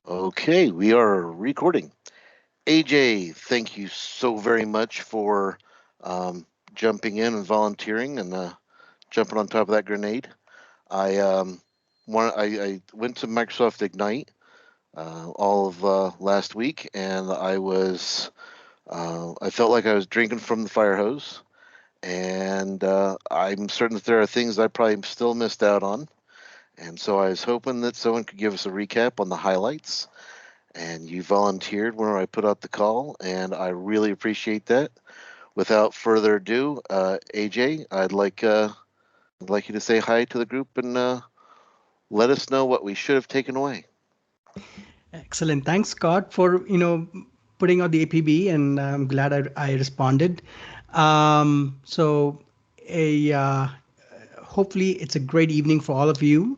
Okay, we are recording. AJ, thank you so very much for um, jumping in and volunteering and jumping on top of that grenade. I went to Microsoft Ignite all of last week, and I felt like I was drinking from the fire hose, and I'm certain that there are things I probably still missed out on, and so I was hoping that someone could give us a recap on the highlights. And you volunteered when I put out the call, and I really appreciate that. Without further ado, AJ, I'd like you to say hi to the group and let us know what we should have taken away. Excellent. Thanks, Scott, for putting out the APB, and I'm glad I responded. So, a hopefully it's a great evening for all of you.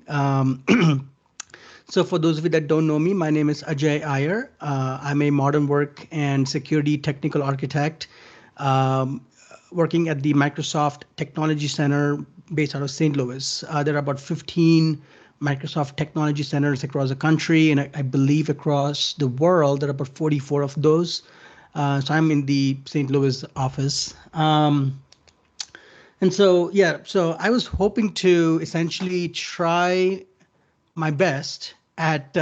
So, for those of you that don't know me, my name is Ajay Iyer. I'm a modern work and security technical architect, um, working at the Microsoft Technology Center based out of St. Louis. There are about 15 Microsoft Technology Centers across the country, and I believe across the world there are about 44 of those. So I'm in the St. Louis office. And so, yeah, so I was hoping to essentially try my best at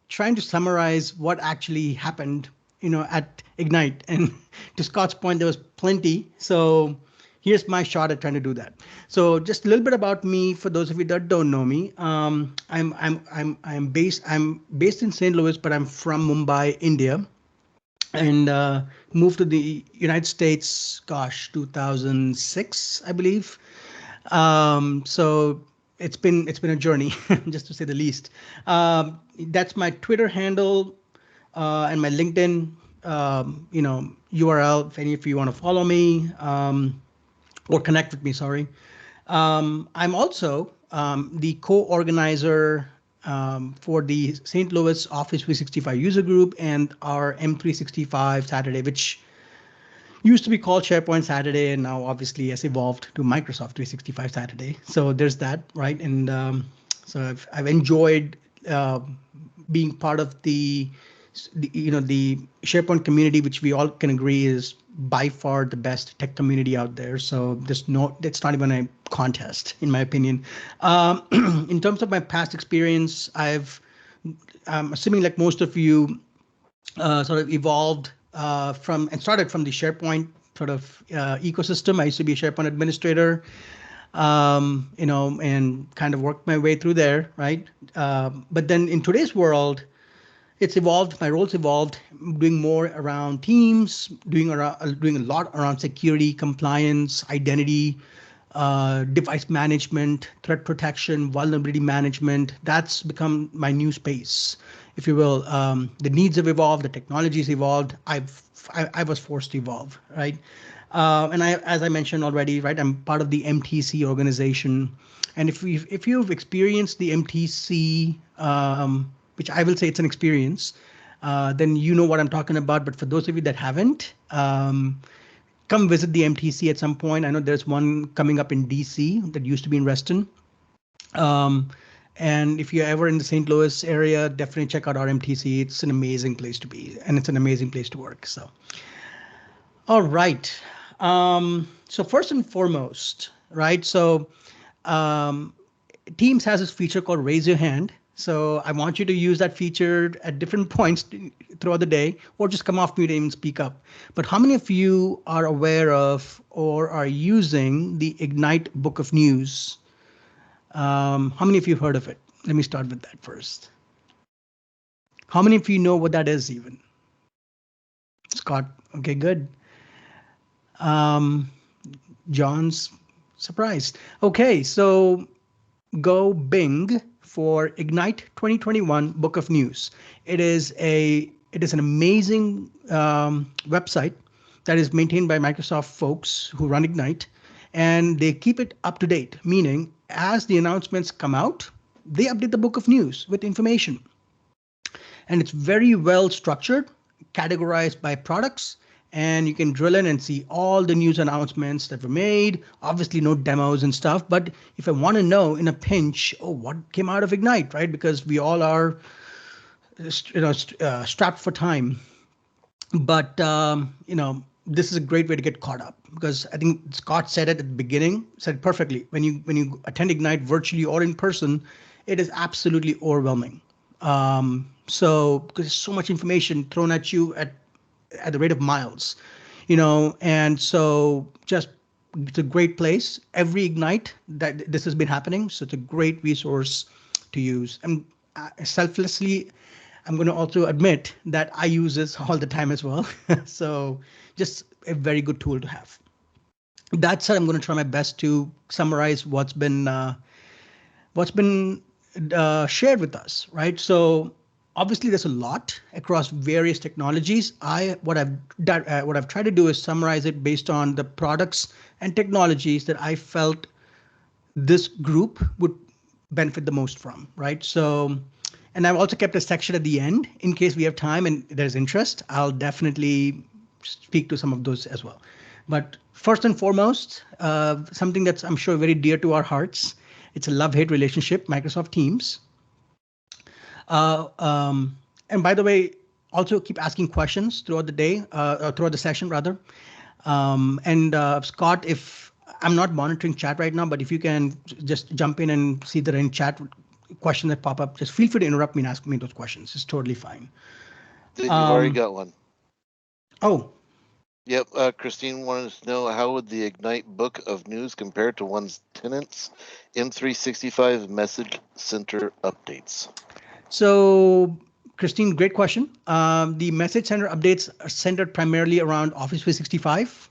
trying to summarize what actually happened, at Ignite. And to Scott's point, there was plenty. So here's my shot at trying to do that. So just a little bit about me for those of you that don't know me. I'm based in St. Louis, but I'm from Mumbai, India, and moved to the United States. Gosh, 2006, I believe. So it's been a journey, just to say the least. That's my Twitter handle and my LinkedIn, URL. If any of you want to follow me or connect with me, sorry. I'm also the co-organizer for the St. Louis Office 365 user group and our M365 Saturday, which used to be called SharePoint Saturday, and now obviously has evolved to Microsoft 365 Saturday. So there's that, right? And so I've enjoyed uh, being part of the SharePoint community, which we all can agree is by far the best tech community out there. So it's not even a contest, in my opinion. In terms of my past experience, I'm assuming like most of you, sort of evolved from and started from the SharePoint sort of ecosystem. I used to be a SharePoint administrator, and kind of worked my way through there, right? But then in today's world, it's evolved. My roles evolved, doing more around teams, doing a lot around security, compliance, identity, device management, threat protection, vulnerability management. That's become my new space, if you will. The needs have evolved, the technologies evolved. I was forced to evolve, right? And as I mentioned already, right, I'm part of the MTC organization, and if you've experienced the MTC, which I will say it's an experience, then you know what I'm talking about. But for those of you that haven't, come visit the MTC at some point. I know there's one coming up in DC that used to be in Reston. Um, and if you're ever in the St. Louis area, definitely check out our MTC. It's an amazing place to be, and it's an amazing place to work. So, all right. So first and foremost, right? So um, Teams has this feature called Raise Your Hand. So I want you to use that feature at different points throughout the day, or just come off mute and speak up. But how many of you are aware of or are using the Ignite Book of News? How many of you have heard of it? Let me start with that first. How many of you know what that is even? Scott, okay, good. Um, John's surprised. Okay, so go Bing for Ignite 2021 Book of News. It is an amazing website that is maintained by Microsoft folks who run Ignite, and they keep it up to date. Meaning, as the announcements come out, they update the Book of News with information, and it's very well structured, categorized by products, and you can drill in and see all the news announcements that were made. Obviously, no demos and stuff, but if I want to know in a pinch, oh, what came out of Ignite, right? Because we all are strapped for time, but this is a great way to get caught up because I think Scott said it at the beginning, said it perfectly. When you attend Ignite virtually or in person, it is absolutely overwhelming. So because there's so much information thrown at you at the rate of miles, and so just it's a great place. Every Ignite that this has been happening, so it's a great resource to use. And selflessly, I'm going to also admit that I use this all the time as well. So just a very good tool to have. That said, I'm going to try my best to summarize what's been shared with us, right? So obviously there's a lot across various technologies. What I've tried to do is summarize it based on the products and technologies that I felt this group would benefit the most from, right? So, and I've also kept a section at the end in case we have time and there's interest. I'll definitely speak to some of those as well. But first and foremost, something that's I'm sure very dear to our hearts. It's a love-hate relationship, Microsoft Teams. And by the way, also keep asking questions throughout the day, or throughout the session rather. Scott, if I'm not monitoring chat right now, but if you can just jump in and see that in chat question that pop up, just feel free to interrupt me and ask me those questions. It's totally fine. You've already got one. Oh. Yep. Christine wanted to know how would the Ignite book of news compare to one's tenants M365 message center updates? So, Christine, great question. The message center updates are centered primarily around Office 365.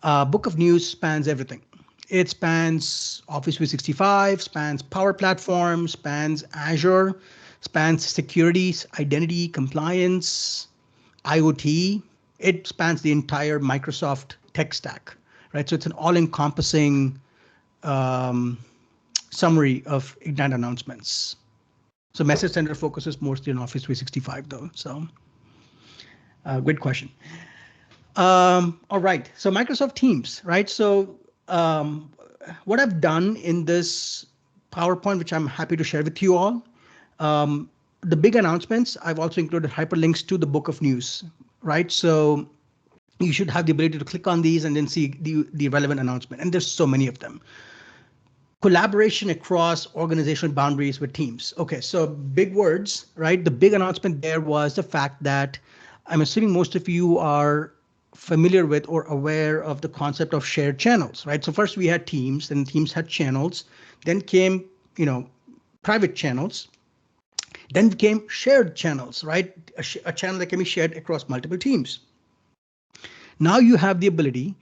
Book of News spans everything. It spans Office 365, spans Power Platform, spans Azure, spans security, identity, compliance, IoT. It spans the entire Microsoft tech stack, right? So it's an all-encompassing summary of Ignite announcements. So Message Center focuses mostly on Office 365 though. So good question. All right, so Microsoft Teams, right? So what I've done in this PowerPoint, which I'm happy to share with you all, the big announcements, I've also included hyperlinks to the book of news, right? So you should have the ability to click on these and then see the relevant announcement. And there's so many of them. Collaboration across organizational boundaries with teams. Okay, so big words, right? The big announcement there was the fact that I'm assuming most of you are familiar with or aware of the concept of shared channels, right? So first we had teams and teams had channels, then came, private channels, then came shared channels, right? A channel that can be shared across multiple teams. Now you have the ability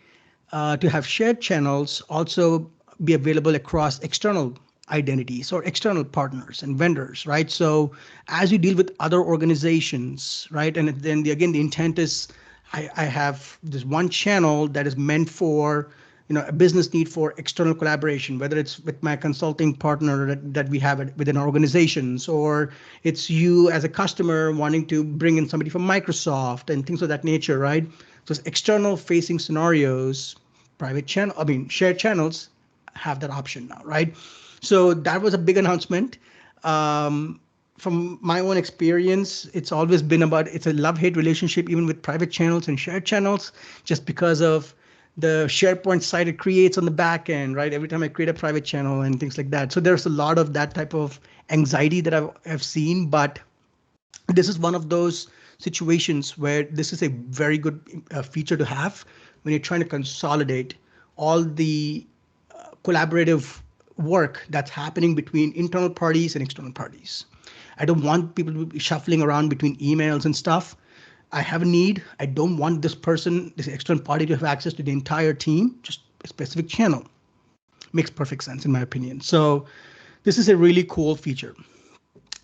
to have shared channels also be available across external identities or external partners and vendors, right? So as you deal with other organizations, right? And then again, the intent is I have this one channel that is meant for a business need for external collaboration, whether it's with my consulting partner that we have within our organizations, or it's you as a customer wanting to bring in somebody from Microsoft and things of that nature, right? So it's external facing scenarios, shared channels have that option now, right? So that was a big announcement. From my own experience, it's always been it's a love-hate relationship, even with private channels and shared channels, just because of the SharePoint site it creates on the back end, right? Every time I create a private channel and things like that. So there's a lot of that type of anxiety that I've seen, but this is one of those situations where this is a very good feature to have when you're trying to consolidate all the collaborative work that's happening between internal parties and external parties. I don't want people to be shuffling around between emails and stuff. I have a need. I don't want this external party to have access to the entire team, just a specific channel. Makes perfect sense in my opinion. So this is a really cool feature.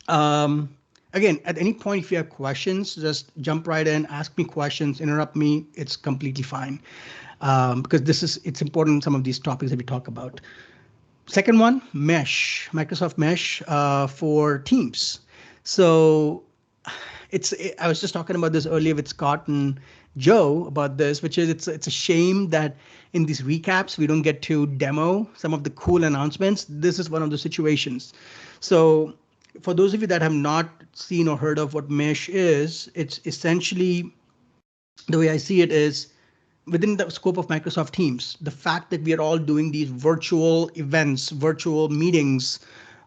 Again, at any point, if you have questions, just jump right in, ask me questions, interrupt me. It's completely fine. Because it's important, some of these topics that we talk about. Second one, Mesh, Microsoft Mesh for Teams. So I was just talking about this earlier with Scott and Joe about this, which is it's a shame that in these recaps, we don't get to demo some of the cool announcements. This is one of the situations. So For those of you that have not seen or heard of what Mesh is, it's essentially, the way I see it is, within the scope of Microsoft Teams, the fact that we are all doing these virtual events, virtual meetings,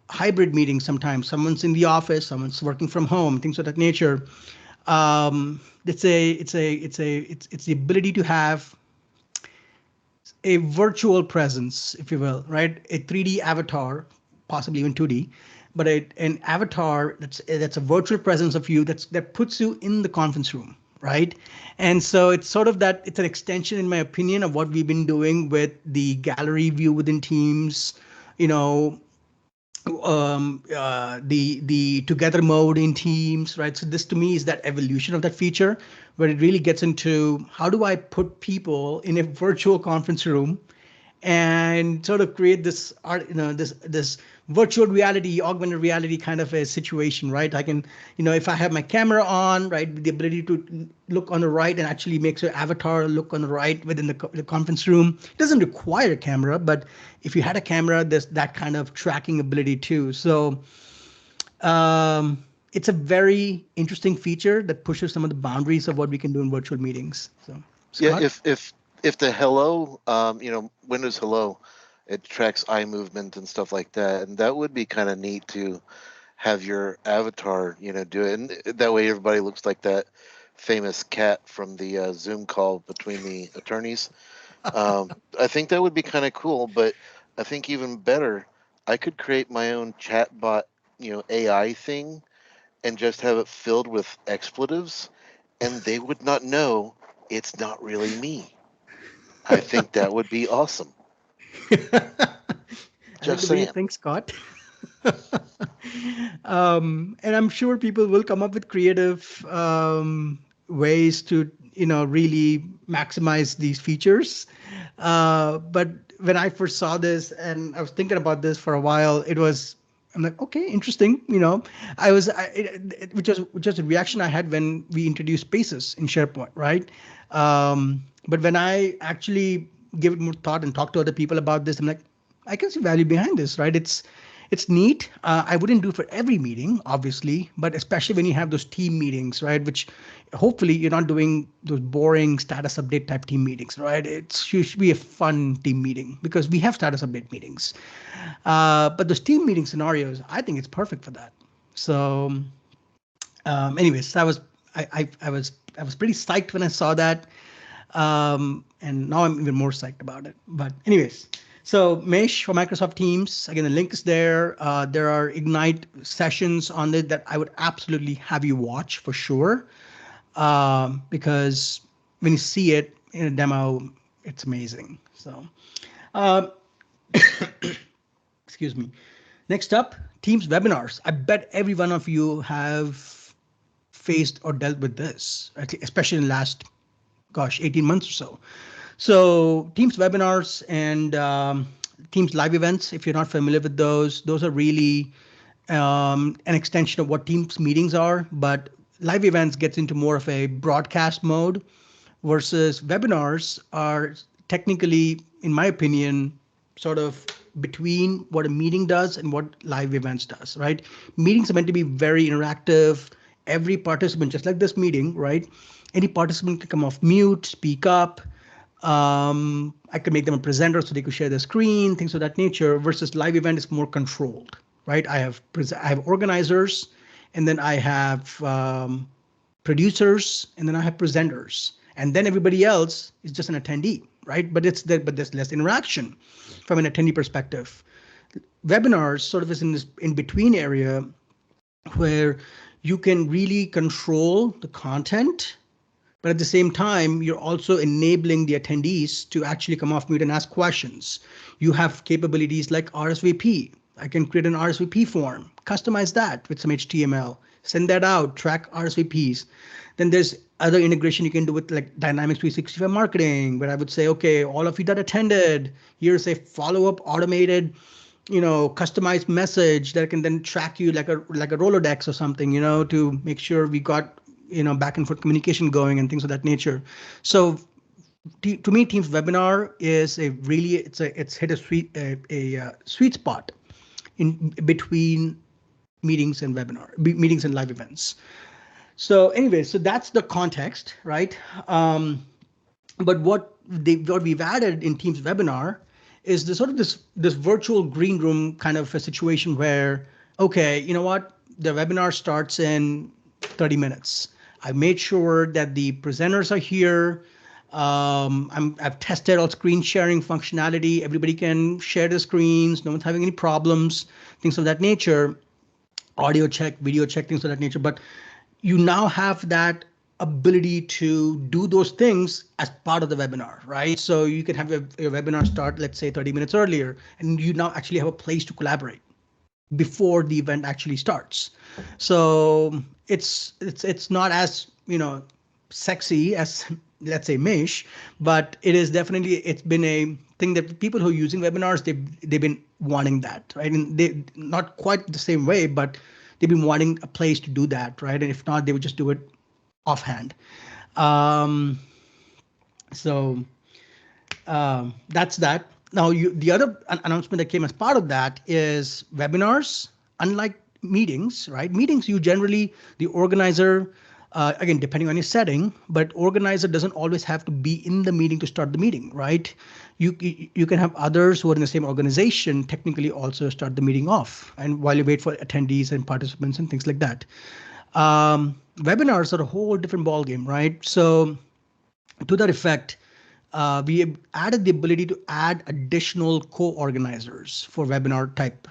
hybrid meetings sometimes, someone's in the office, someone's working from home, things of that nature. It's the ability to have a virtual presence, if you will, right? A 3D avatar, possibly even 2D, but an avatar that's a virtual presence of you that puts you in the conference room, right? And so it's sort of that, it's an extension, in my opinion, of what we've been doing with the gallery view within Teams, you know, the together mode in Teams, right? So this to me is that evolution of that feature, where it really gets into how do I put people in a virtual conference room and sort of create this art, this virtual reality, augmented reality kind of a situation, right? I can, if I have my camera on, right, the ability to look on the right and actually makes your avatar look on the right within the conference room. It doesn't require a camera, but if you had a camera, there's that kind of tracking ability too. So it's a very interesting feature that pushes some of the boundaries of what we can do in virtual meetings. So, Yeah, Scott? if the hello, Windows Hello, it tracks eye movement and stuff like that, and that would be kind of neat to have your avatar, do it, and that way everybody looks like that famous cat from the Zoom call between the attorneys. I think that would be kind of cool, but I think even better, I could create my own chatbot, AI thing, and just have it filled with expletives, and they would not know it's not really me. I think that would be awesome. I like Just the way you saying. think, Scott. And I'm sure people will come up with creative ways to, really maximize these features. But when I first saw this and I was thinking about this for a while, I'm like, okay, interesting. I was, I, it, which was a reaction I had when we introduced Spaces in SharePoint, right? But when I actually give it more thought and talk to other people about this, I'm like, I can see value behind this, right? It's neat. I wouldn't do it for every meeting, obviously, but especially when you have those team meetings, right? Which hopefully you're not doing those boring status update type team meetings, right? It should be a fun team meeting because we have status update meetings. But those team meeting scenarios, I think it's perfect for that. So, anyways, I was pretty psyched when I saw that. And now I'm even more psyched about it. But anyways, so Mesh for Microsoft Teams, again, the link is there. There are Ignite sessions on it that I would absolutely have you watch for sure, because when you see it in a demo, it's amazing. So, uh, excuse me. Next up, Teams webinars. I bet every one of you have faced or dealt with this, especially in the last, gosh, 18 months or so. So Teams webinars and Teams live events, if you're not familiar with those are really an extension of what Teams meetings are, but live events gets into more of a broadcast mode versus webinars are technically, in my opinion, sort of between what a meeting does and what live events does, right? Meetings are meant to be very interactive. Every participant, just like this meeting, right? Any participant can come off mute, speak up. I could make them a presenter so they could share their screen, things of that nature. Versus live event is more controlled, right? I have organizers, and then I have producers, and then I have presenters, and then everybody else is just an attendee, right? But there's less interaction from an attendee perspective. Webinars sort of is in this in between area where you can really control the content, but at the same time, you're also enabling the attendees to actually come off mute and ask questions. You have capabilities like RSVP. I can create an RSVP form, customize that with some HTML, send that out, track RSVPs. Then there's other integration you can do with like Dynamics 365 marketing, where I would say, okay, all of you that attended, here's a follow-up automated, customized message that can then track you like a Rolodex or something, to make sure we got back and forth communication going and things of that nature. So to me, Teams webinar is a really it's hit a sweet spot in between meetings and meetings and live events. So anyway, so that's the context, right? But what we've added in Teams webinar is this sort of this virtual green room kind of a situation where, okay, you know what, the webinar starts in 30 minutes. I made sure that the presenters are here. I've tested all screen sharing functionality. Everybody can share the screens. No one's having any problems, things of that nature. Audio check, video check, things of that nature. But you now have that ability to do those things as part of the webinar, right? So you can have your webinar start, let's say 30 minutes earlier, and you now actually have a place to collaborate before the event actually starts. So it's not as, sexy as, let's say, Mish, but it is definitely, it's been a thing that people who are using webinars, they've been wanting that, right? And they not quite the same way, but they've been wanting a place to do that, right? And if not, they would just do it offhand. Um, so that's that. Now, the other announcement that came as part of that is webinars, unlike meetings, right? Meetings, you generally, the organizer, again, depending on your setting, but organizer doesn't always have to be in the meeting to start the meeting, right? You can have others who are in the same organization technically also start the meeting off, and while you wait for attendees and participants and things like that. Webinars are a whole different ballgame, right? So to that effect, we added the ability to add additional co-organizers for webinar type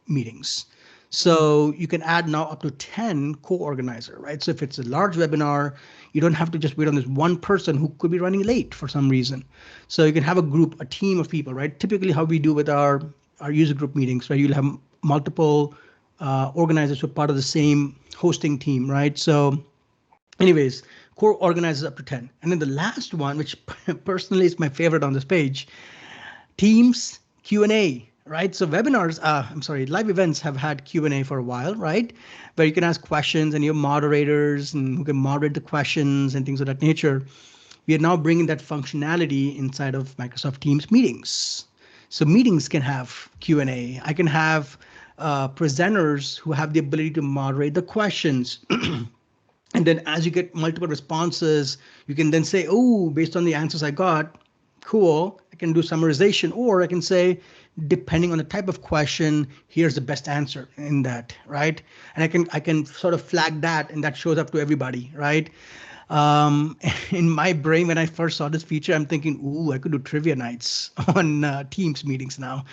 meetings. So you can add now up to 10 co-organizer, right? So if it's a large webinar, you don't have to just wait on this one person who could be running late for some reason. So you can have a group, a team of people, right? Typically how we do with our user group meetings, right? You'll have multiple organizers who are part of the same hosting team, right? So anyways, core organizers up to 10. And then the last one, which personally is my favorite on this page, Teams Q&A, right? So webinars, live events have had Q&A for a while, right? Where you can ask questions and you have moderators and who can moderate the questions and things of that nature. We are now bringing that functionality inside of Microsoft Teams meetings. So meetings can have Q&A. I can have presenters who have the ability to moderate the questions. And then as you get multiple responses, you can then say, oh, based on the answers I got, cool, I can do summarization, or I can say, depending on the type of question, here's the best answer in that, right? And I can sort of flag that, and that shows up to everybody, right? In my brain, when I first saw this feature, I'm thinking, ooh, I could do trivia nights on Teams meetings now.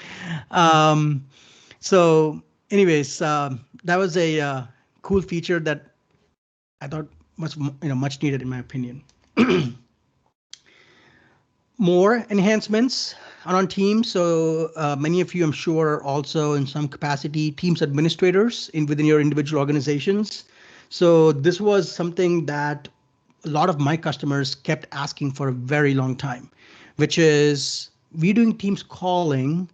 So anyways, that was a cool feature that I thought much needed in my opinion. More enhancements are on Teams. So many of you, I'm sure, are also in some capacity Teams administrators within your individual organizations. So this was something that a lot of my customers kept asking for a very long time, which is we doing Teams calling,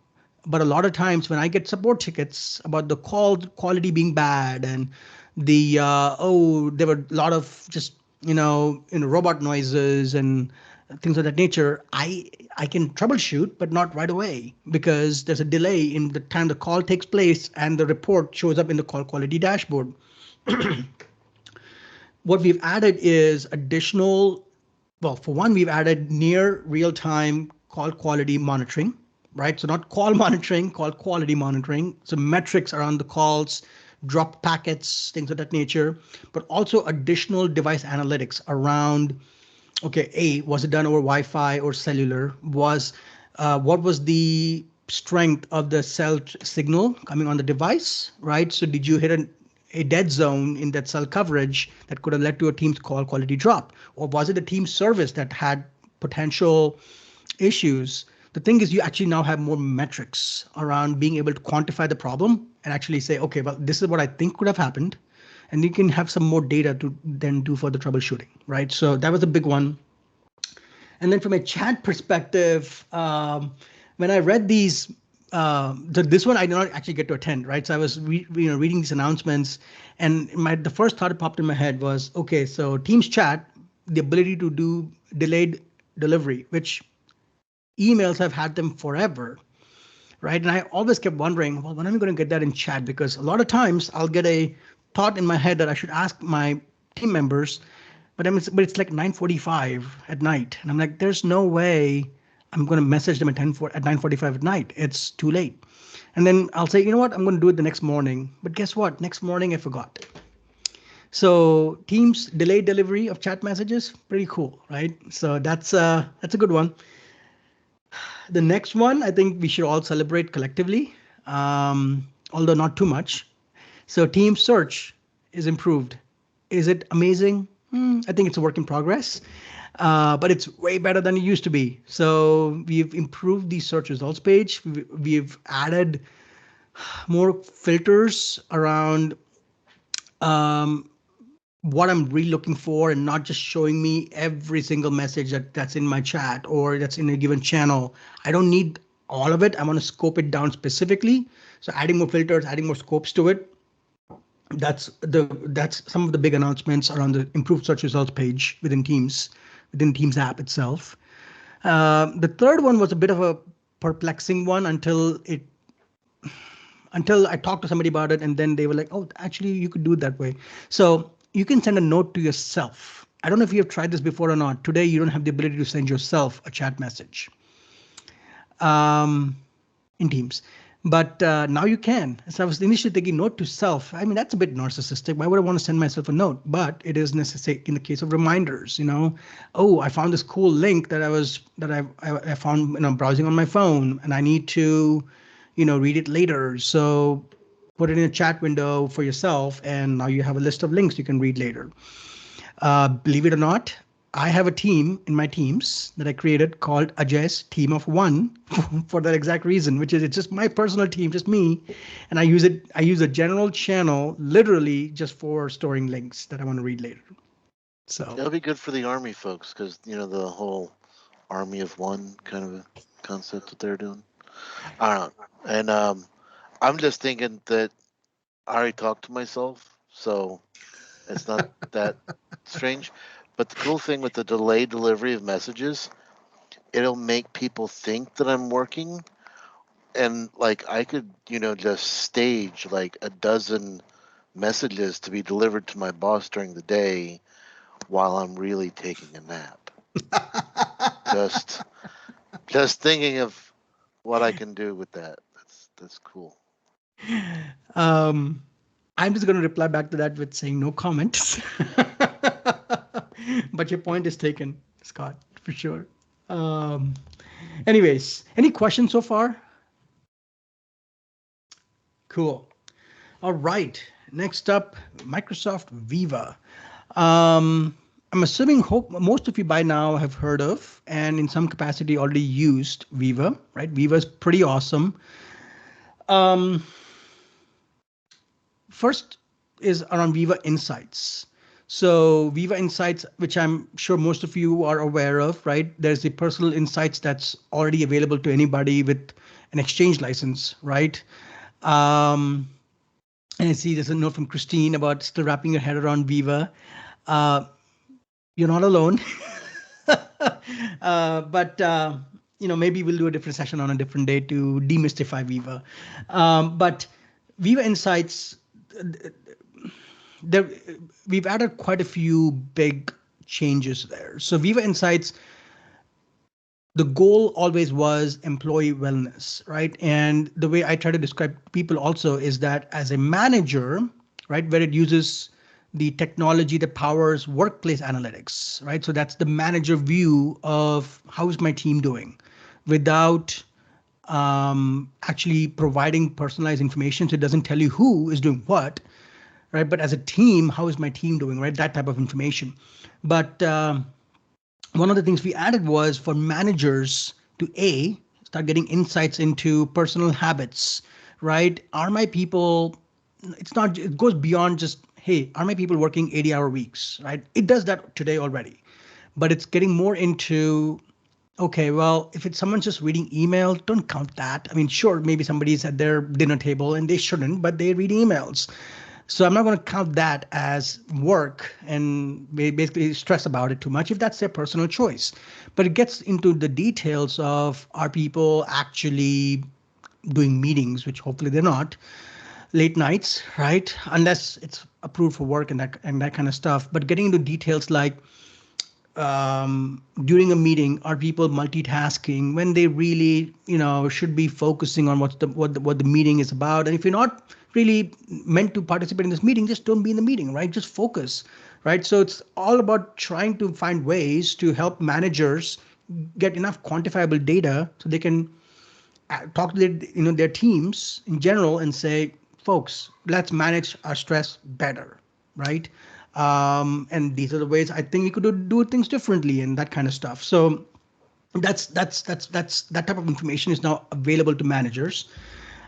but a lot of times when I get support tickets about the call quality being bad and the there were a lot of just robot noises and things of that nature, I can troubleshoot, but not right away because there's a delay in the time the call takes place and the report shows up in the call quality dashboard. What we've added is additional, well, for one, we've added near real-time call quality monitoring, right? So not call monitoring, call quality monitoring. So metrics around the calls, drop packets, things of that nature, but also additional device analytics around, okay, was it done over Wi-Fi or cellular? What was the strength of the cell signal coming on the device, right? So did you hit a dead zone in that cell coverage that could have led to a Teams call quality drop? Or was it a Teams service that had potential issues? The thing is, you actually now have more metrics around being able to quantify the problem and actually say, okay, well, this is what I think could have happened. And you can have some more data to then do further troubleshooting, right? So that was a big one. And then from a chat perspective, when I read these, this one I did not actually get to attend, right? So I was reading these announcements, and the first thought that popped in my head was, okay, so Teams chat, the ability to do delayed delivery, which emails have had them forever. right? And I always kept wondering, well, when am I going to get that in chat? Because a lot of times I'll get a thought in my head that I should ask my team members, but it's like 9:45 at night, and I'm like, there's no way I'm going to message them at 9:45 at night. It's too late. And then I'll say, you know what, I'm going to do it the next morning. But guess what? Next morning I forgot. So Teams delayed delivery of chat messages, pretty cool, right? So that's a good one. The next one, I think we should all celebrate collectively, although not too much. So team search is improved. Is it amazing? I think it's a work in progress, but it's way better than it used to be. So we've improved the search results page. We've added more filters around what I'm really looking for and not just showing me every single message that's in my chat or that's in a given channel. I don't need all of it. I want to scope it down specifically. So adding more filters, adding more scopes to it. That's some of the big announcements around the improved search results page within Teams app itself. The third one was a bit of a perplexing one until I talked to somebody about it, and then they were like, "Oh, actually, you could do it that way." So you can send a note to yourself. I don't know if you have tried this before or not. Today, you don't have the ability to send yourself a chat message in Teams, but now you can. So I was initially thinking note to self. I mean, that's a bit narcissistic. Why would I want to send myself a note? But it is necessary in the case of reminders. Oh, I found this cool link that I found browsing on my phone, and I need to read it later. So put it in a chat window for yourself, and now you have a list of links you can read later. Believe it or not, I have a team in my Teams that I created called Ajay's Team of One for that exact reason, which is it's just my personal team, just me, and I use a general channel literally just for storing links that I want to read later. So That'll be good for the army folks because the whole army of one kind of a concept that they're doing. I don't know, and I'm just thinking that I already talked to myself, so it's not that strange. But the cool thing with the delayed delivery of messages, it'll make people think that I'm working, and like I could, just stage like a dozen messages to be delivered to my boss during the day while I'm really taking a nap. just just thinking of what I can do with that. That's cool. um, I'm just going to reply back to that with saying no comments. But your point is taken, Scott, for sure. Um, Anyways, any questions so far? Cool. All right. Next up, Microsoft Viva. I'm assuming most of you by now have heard of and in some capacity already used Viva, right? Viva is pretty awesome. First is around Viva Insights. So Viva Insights, which I'm sure most of you are aware of, right? There's the personal insights that's already available to anybody with an Exchange license, right? And I see there's a note from Christine about still wrapping your head around Viva. You're not alone. But maybe we'll do a different session on a different day to demystify Viva. But Viva Insights, there, we've added quite a few big changes there. So Viva Insights, the goal always was employee wellness, right? And the way I try to describe people also is that as a manager, right, where it uses the technology that powers workplace analytics, right? So that's the manager view of how is my team doing without actually providing personalized information. So it doesn't tell you who is doing what, right? But as a team, how is my team doing, right? That type of information. But one of the things we added was for managers to start getting insights into personal habits, right? Are my people, it goes beyond just, hey, are my people working 80-hour weeks, right? It does that today already, but it's getting more into, okay, well, if it's someone just reading email, don't count that. I mean, sure, maybe somebody's at their dinner table and they shouldn't, but they read emails. So I'm not going to count that as work and basically stress about it too much if that's their personal choice. But it gets into the details of, are people actually doing meetings, which hopefully they're not, late nights, right? Unless it's approved for work and that kind of stuff. But getting into details like during a meeting, are people multitasking when they really, should be focusing on what the meeting is about? And if you're not really meant to participate in this meeting, just don't be in the meeting, right? Just focus, right? So it's all about trying to find ways to help managers get enough quantifiable data so they can talk to their teams in general and say, folks, let's manage our stress better, right? And these are the ways I think we could do things differently and that kind of stuff. So that's that type of information is now available to managers.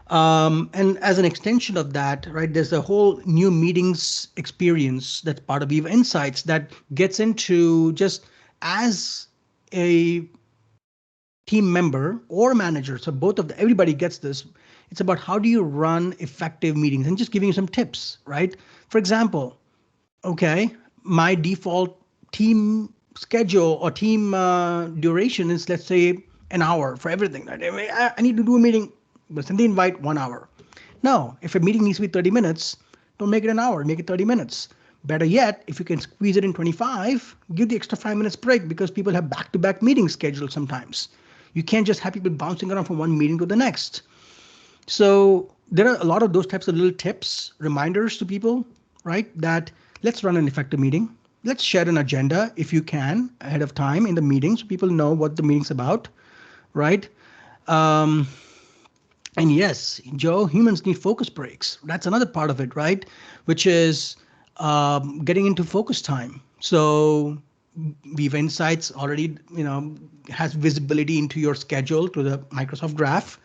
And as an extension of that, right, there's a whole new meetings experience that's part of Viva Insights that gets into just as a team member or manager. So both of everybody gets this. It's about how do you run effective meetings and just giving you some tips, right? For example, okay, my default team schedule or team duration is, let's say, an hour for everything. Right? I need to do a meeting, but send the invite 1 hour. No, if a meeting needs to be 30 minutes, don't make it an hour, make it 30 minutes. Better yet, if you can squeeze it in 25, give the extra 5 minutes break because people have back-to-back meetings scheduled sometimes. You can't just have people bouncing around from one meeting to the next. So there are a lot of those types of little tips, reminders to people, right? That let's run an effective meeting. Let's share an agenda if you can ahead of time in the meeting so people know what the meeting's about, right? And yes, Joe, humans need focus breaks. That's another part of it, right? Which is getting into focus time. So Viva Insights already, has visibility into your schedule to the Microsoft Graph,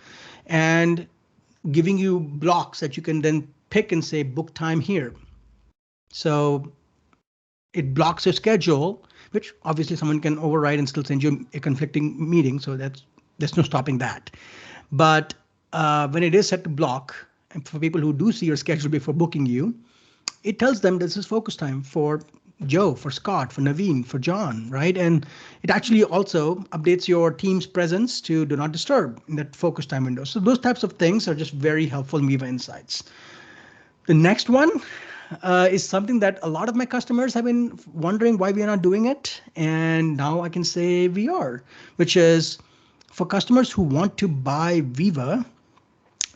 and giving you blocks that you can then pick and say book time here. So it blocks your schedule, which obviously someone can override and still send you a conflicting meeting. So there's no stopping that. But when it is set to block, and for people who do see your schedule before booking you, it tells them this is focus time for Joe, for Scott, for Naveen, for John, right? And it actually also updates your team's presence to do not disturb in that focus time window. So those types of things are just very helpful in Viva Insights. The next one is something that a lot of my customers have been wondering why we are not doing it. And now I can say we are, which is for customers who want to buy Viva,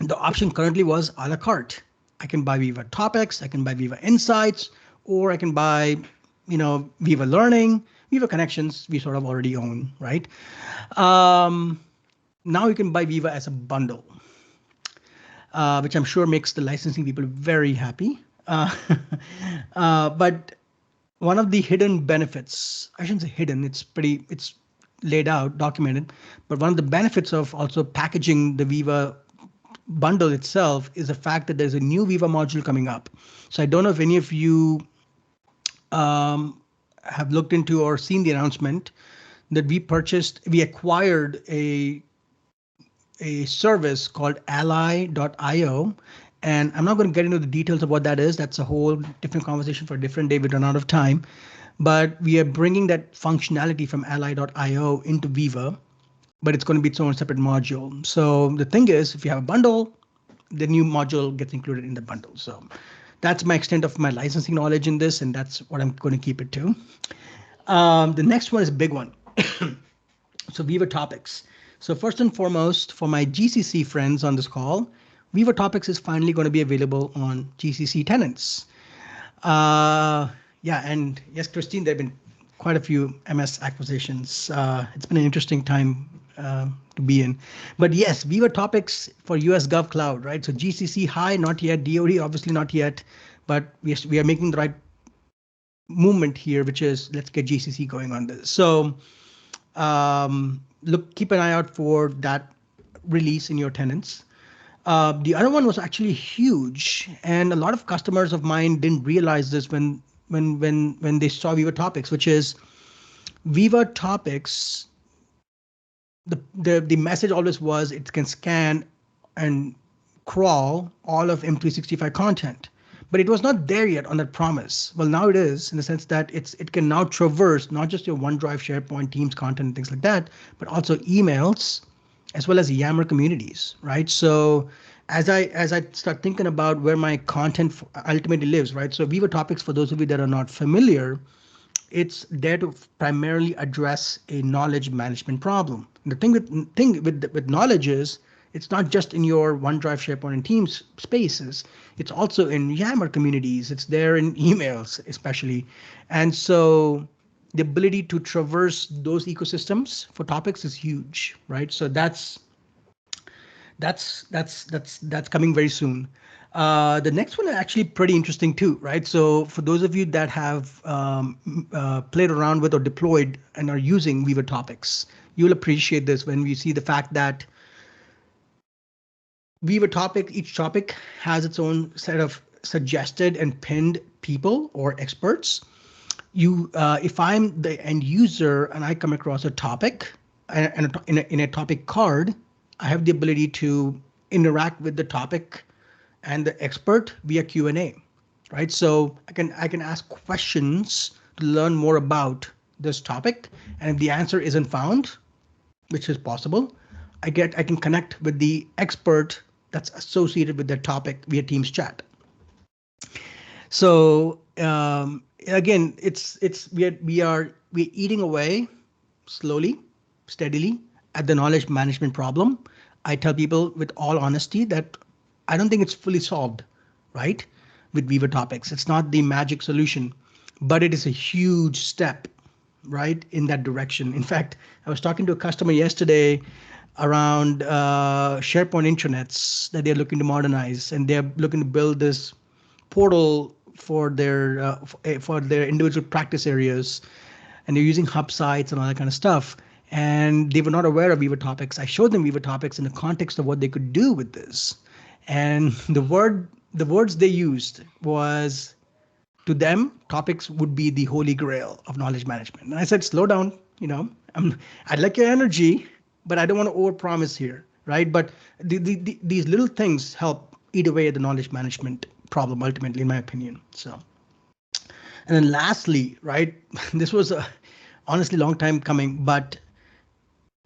the option currently was a la carte. I can buy Viva Topics, I can buy Viva Insights, or I can buy, Viva Learning, Viva Connections, we sort of already own, right? Now you can buy Viva as a bundle, which I'm sure makes the licensing people very happy. But one of the hidden benefits, I shouldn't say hidden, it's laid out, documented, but one of the benefits of also packaging the Viva bundle itself is the fact that there's a new Viva module coming up. So I don't know if any of you have looked into or seen the announcement that we acquired a service called ally.io. And I'm not going to get into the details of what that is. That's a whole different conversation for a different day. We run out of time. But we are bringing that functionality from ally.io into Viva, but it's going to be its own separate module. So the thing is, if you have a bundle, the new module gets included in the bundle. So that's my extent of my licensing knowledge in this, and that's what I'm going to keep it to. The next one is a big one. So Viva Topics. So first and foremost, for my GCC friends on this call, Viva Topics is finally going to be available on GCC tenants. And yes, Christine, there have been quite a few MS acquisitions. It's been an interesting time to be in. But yes, Viva Topics for US Gov Cloud, right? So GCC high, not yet. DoD, obviously not yet. But we are making the right movement here, which is let's get GCC going on this. So keep an eye out for that release in your tenants. The other one was actually huge, and a lot of customers of mine didn't realize this when they saw Viva Topics, which is Viva Topics. The message always was it can scan and crawl all of M365 content, but it was not there yet on that promise. Well, now it is, in the sense that it can now traverse not just your OneDrive, SharePoint, Teams content, and things like that, but also emails, as well as Yammer communities, right? So as I start thinking about where my content ultimately lives, right? So Viva Topics, for those of you that are not familiar, it's there to primarily address a knowledge management problem. The thing with knowledge is it's not just in your OneDrive, SharePoint, and Teams spaces. It's also in Yammer communities. It's there in emails, especially, and so the ability to traverse those ecosystems for topics is huge, right? So that's coming very soon. The next one is actually pretty interesting too, right? So for those of you that have played around with or deployed and are using Viva Topics, you'll appreciate this when we see the fact that each topic has its own set of suggested and pinned people or experts. If I'm the end user and I come across a topic in a topic card, I have the ability to interact with the topic and the expert via Q&A, right? So I can ask questions to learn more about this topic, and if the answer isn't found, which is possible, I can connect with the expert that's associated with that topic via Teams chat. So again, we're eating away slowly, steadily at the knowledge management problem. I tell people with all honesty that I don't think it's fully solved, right? With Viva Topics, it's not the magic solution, but it is a huge step, right, in that direction. In fact, I was talking to a customer yesterday around SharePoint intranets that they're looking to modernize, and they're looking to build this portal for their individual practice areas, and they're using hub sites and all that kind of stuff. And they were not aware of Viva Topics. I showed them Viva Topics in the context of what they could do with this, and the words they used was, to them, topics would be the holy grail of knowledge management. And I said, slow down, I'd like your energy, but I don't want to overpromise here, right? But these little things help eat away at the knowledge management problem ultimately, in my opinion. So, and then lastly, right, this was a honestly long time coming, but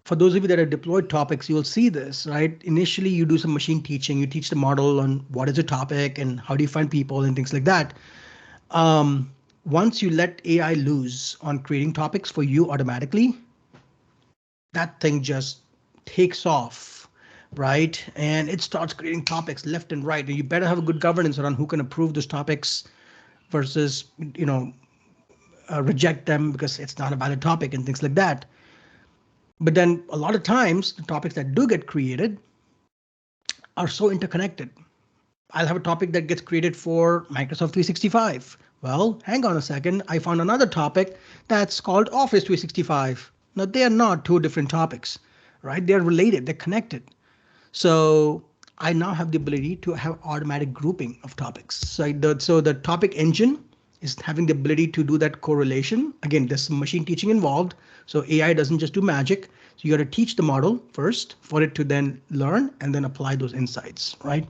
for those of you that have deployed topics, you'll see this, right? Initially, you do some machine teaching, you teach the model on what is a topic and how do you find people and things like that. Once you let AI loose on creating topics for you automatically, that thing just takes off, right? And it starts creating topics left and right. And you better have a good governance around who can approve those topics versus, reject them because it's not a valid topic and things like that. But then a lot of times the topics that do get created are so interconnected. I'll have a topic that gets created for Microsoft 365. Well, hang on a second. I found another topic that's called Office 365. Now, they are not two different topics, right? They're related, they're connected. So I now have the ability to have automatic grouping of topics. So the topic engine is having the ability to do that correlation. Again, there's some machine teaching involved. So AI doesn't just do magic. So you got to teach the model first for it to then learn and then apply those insights, right?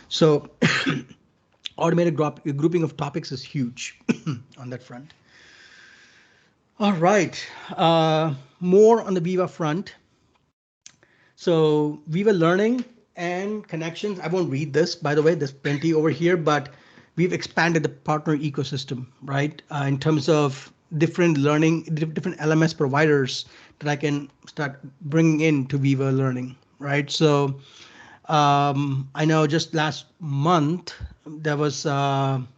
So automated grouping of topics is huge on that front. All right, more on the Viva front. So Viva Learning and Connections. I won't read this, by the way, there's plenty over here, but we've expanded the partner ecosystem, right? In terms of different LMS providers that I can start bringing into Viva Learning, right? So I know just last month there was one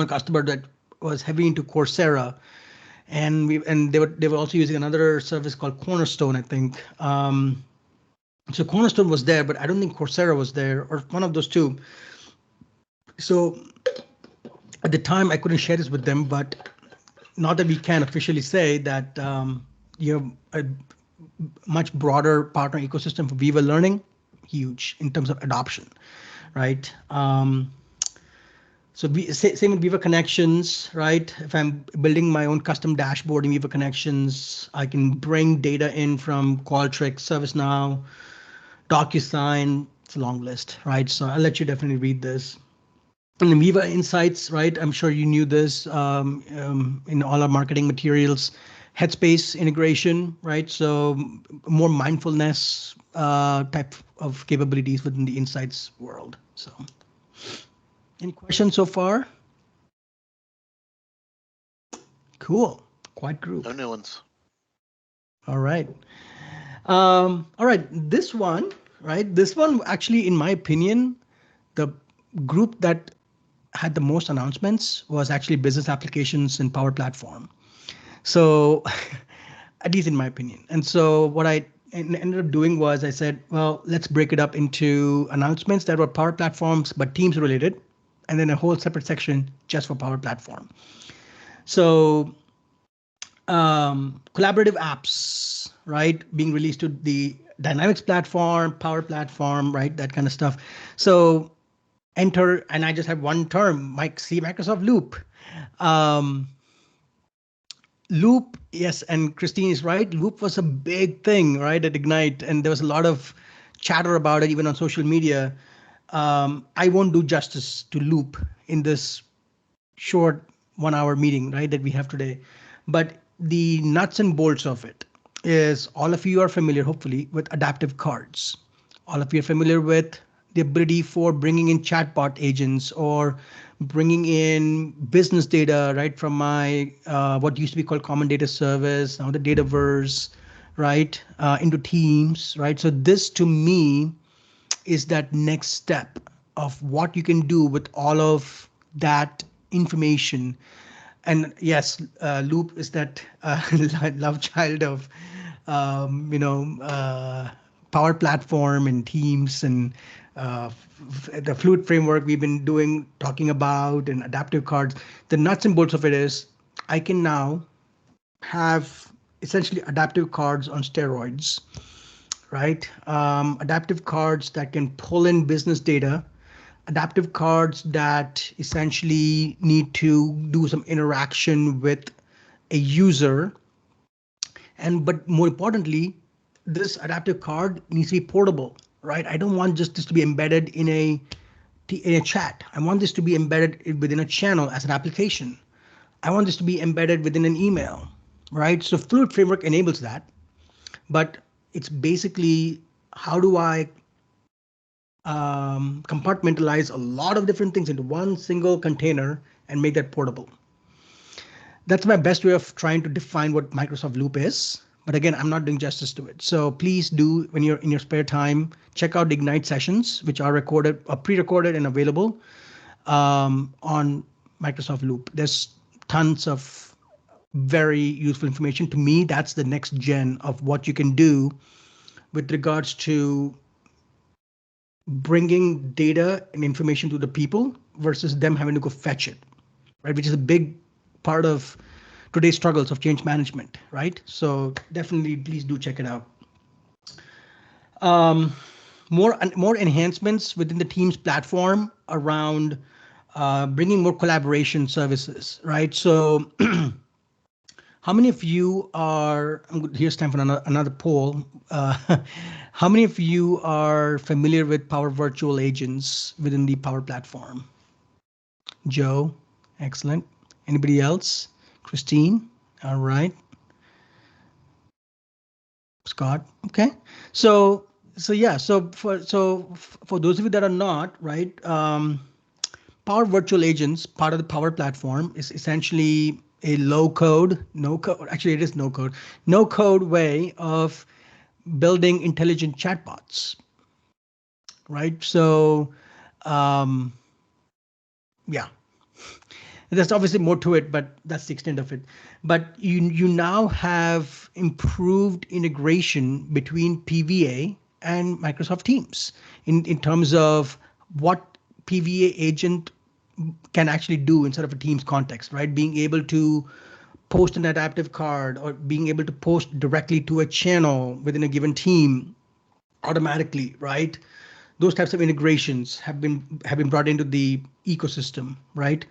customer that was heavy into Coursera, and they were also using another service called Cornerstone, I think. So Cornerstone was there, but I don't think Coursera was there, or one of those two. So at the time, I couldn't share this with them, but not that we can officially say that you have a much broader partner ecosystem for Viva Learning, huge in terms of adoption, right? So same with Viva Connections, right? If I'm building my own custom dashboard in Viva Connections, I can bring data in from Qualtrics, ServiceNow, DocuSign. It's a long list, right? So I'll let you definitely read this. And Viva Insights, right? I'm sure you knew this in all our marketing materials. headspace integration, right? So more mindfulness type of capabilities within the insights world. So any questions so far? Cool. Quiet No group. new ones. All right. All right. This one, right? This one actually, in my opinion, the group that had the most announcements was actually business applications and Power Platform. So, at least in my opinion. And so, what I ended up doing was I said, well, let's break it up into announcements that were Power Platforms but Teams related, and then a whole separate section just for Power Platform. So, collaborative apps, right, being released to the Dynamics platform, Power Platform, right, that kind of stuff. So, enter, and I just have one term, Microsoft Loop. Um, Loop, yes, and Christine is right. Loop was a big thing, right, at Ignite, and there was a lot of chatter about it, even on social media. I won't do justice to Loop in this short 1 hour meeting, right, that we have today. But the nuts and bolts of it is all of you are familiar, hopefully, with adaptive cards. All of you are familiar with the ability for bringing in chatbot agents or bringing in business data, right, from my what used to be called common data service, now the Dataverse, right, into Teams, right. So this to me is that next step of what you can do with all of that information. And yes, Loop is that love child of Power Platform and Teams and the Fluid framework we've been talking about, and adaptive cards. The nuts and bolts of it is I can now have essentially adaptive cards on steroids, right? Adaptive cards that can pull in business data, adaptive cards that essentially need to do some interaction with a user. And but more importantly, this adaptive card needs to be portable, right? I don't want just this to be embedded in a chat. I want this to be embedded within a channel as an application. I want this to be embedded within an email, right? So Fluid Framework enables that, but it's basically how do I compartmentalize a lot of different things into one single container and make that portable. That's my best way of trying to define what Microsoft Loop is. But again, I'm not doing justice to it. So please do, when you're in your spare time, check out the Ignite sessions, which are recorded, pre-recorded and available on Microsoft Loop. There's tons of very useful information. To me, that's the next gen of what you can do with regards to bringing data and information to the people versus them having to go fetch it, right? Which is a big part of today's struggles of change management, right? So definitely, please do check it out. More enhancements within the Teams platform around bringing more collaboration services, right? So how many of you are, here's time for another poll. How many of you are familiar with Power Virtual Agents within the Power Platform? Joe, excellent. Anybody else? Christine, all right. Scott, okay. So yeah, for those of you that are not, right, Power Virtual Agents, part of the Power Platform, is essentially a no code, actually it is no code way of building intelligent chatbots, right? So, yeah, there's obviously more to it, but that's the extent of it. But you now have improved integration between PVA and Microsoft Teams in terms of what PVA agent can actually do inside of a Teams context, right? Being able to post an adaptive card or being able to post directly to a channel within a given team automatically, right? Those types of integrations have been brought into the ecosystem, right?